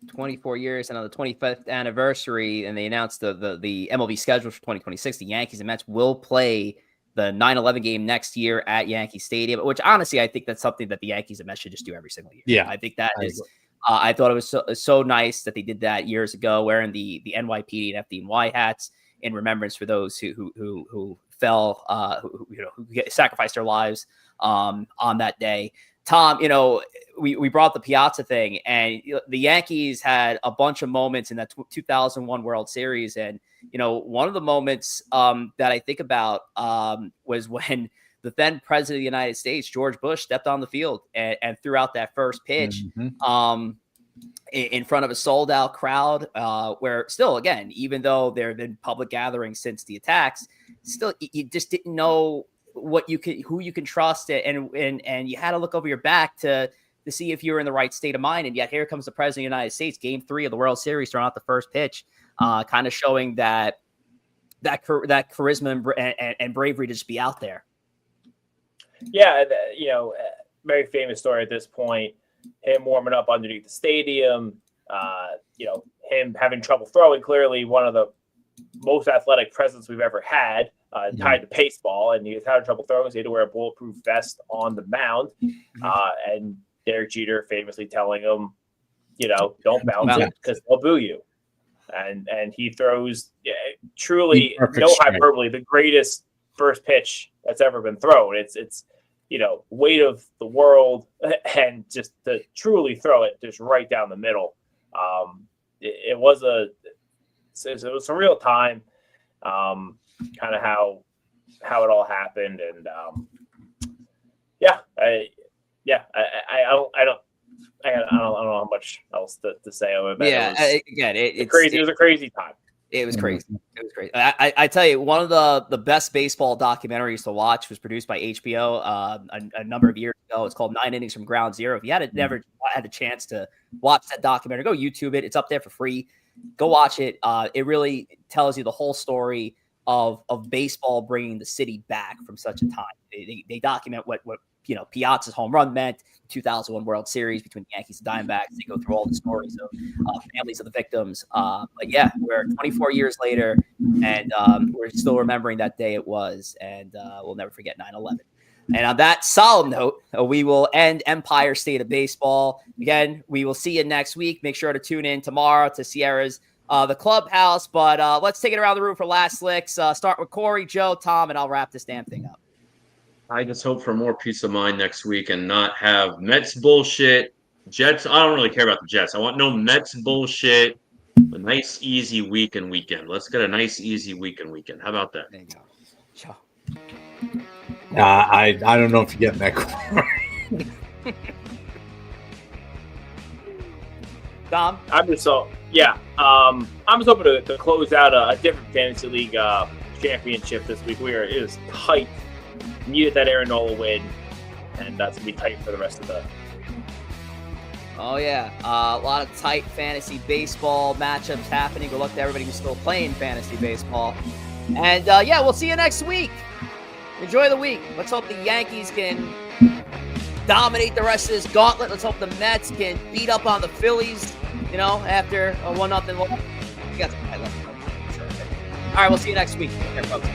24 years, and on the 25th anniversary, and they announced the MLB schedule for 2026, the Yankees and Mets will play the 9/11 game next year at Yankee Stadium, which honestly, I think that's something that the Yankees and Mets should just do every single year. Yeah. I think that is, I thought it was so nice that they did that years ago, wearing the NYPD and FDNY hats in remembrance for those who fell, who sacrificed their lives on that day. Tom, we brought the Piazza thing, and the Yankees had a bunch of moments in that 2001 World Series. And, one of the moments that I think about was when the then president of the United States, George Bush, stepped on the field and threw out that first pitch in front of a sold out crowd, where still, again, even though there have been public gatherings since the attacks, still, you just didn't know who you can trust, and you had to look over your back to see if you were in the right state of mind. And yet here comes the president of the United States, game 3 of the World Series, throwing out the first pitch, kind of showing that charisma and bravery to just be out there. Yeah. Very famous story at this point, him warming up underneath the stadium, him having trouble throwing, clearly one of the most athletic presidents we've ever had, tied to baseball, and he was having trouble throwing, so he had to wear a bulletproof vest on the mound. And Derek Jeter famously telling him, don't bounce it because they'll boo you. And he throws truly, no hyperbole, the greatest first pitch that's ever been thrown. It's weight of the world, and just to truly throw it just right down the middle. It was a surreal time. Kind of how it all happened, and I don't know how much else to say of it. Yeah, it's crazy. It was a crazy time. It was crazy. It was crazy. I tell you, one of the best baseball documentaries to watch was produced by HBO a number of years ago. It's called 9 Innings from Ground Zero. If you never had a chance to watch that documentary, go YouTube it. It's up there for free. Go watch it. It really tells you the whole story of baseball bringing the city back from such a time. They document what Piazza's home run meant, 2001 World Series between the Yankees and Diamondbacks. They go through all the stories of families of the victims. But yeah, we're 24 years later, and we're still remembering that day it was, and we'll never forget 9/11. And on that solemn note, we will end Empire State of Baseball. Again, we will see you next week. Make sure to tune in tomorrow to Sierra's The Clubhouse. But let's take it around the room for last licks. Start with Corey, Joe, Tom, and I'll wrap this damn thing up. I just hope for more peace of mind next week and not have Mets bullshit. Jets, I don't really care about the Jets. I want no Mets bullshit. A nice, easy week and weekend. Let's get a nice, easy week and weekend. How about that? There you go. Ciao. I don't know if you're getting that Corey. Dom? I'm just hoping to close out a different fantasy league championship this week. It was tight. Needed that Aaron Nola win, and that's gonna be tight for the rest of the. Oh yeah, a lot of tight fantasy baseball matchups happening. Good luck to everybody who's still playing fantasy baseball. And we'll see you next week. Enjoy the week. Let's hope the Yankees can dominate the rest of this gauntlet. Let's hope the Mets can beat up on the Phillies, after a 1-0 loss. You got some high level. Sure. All right, we'll see you next week. Take care, folks.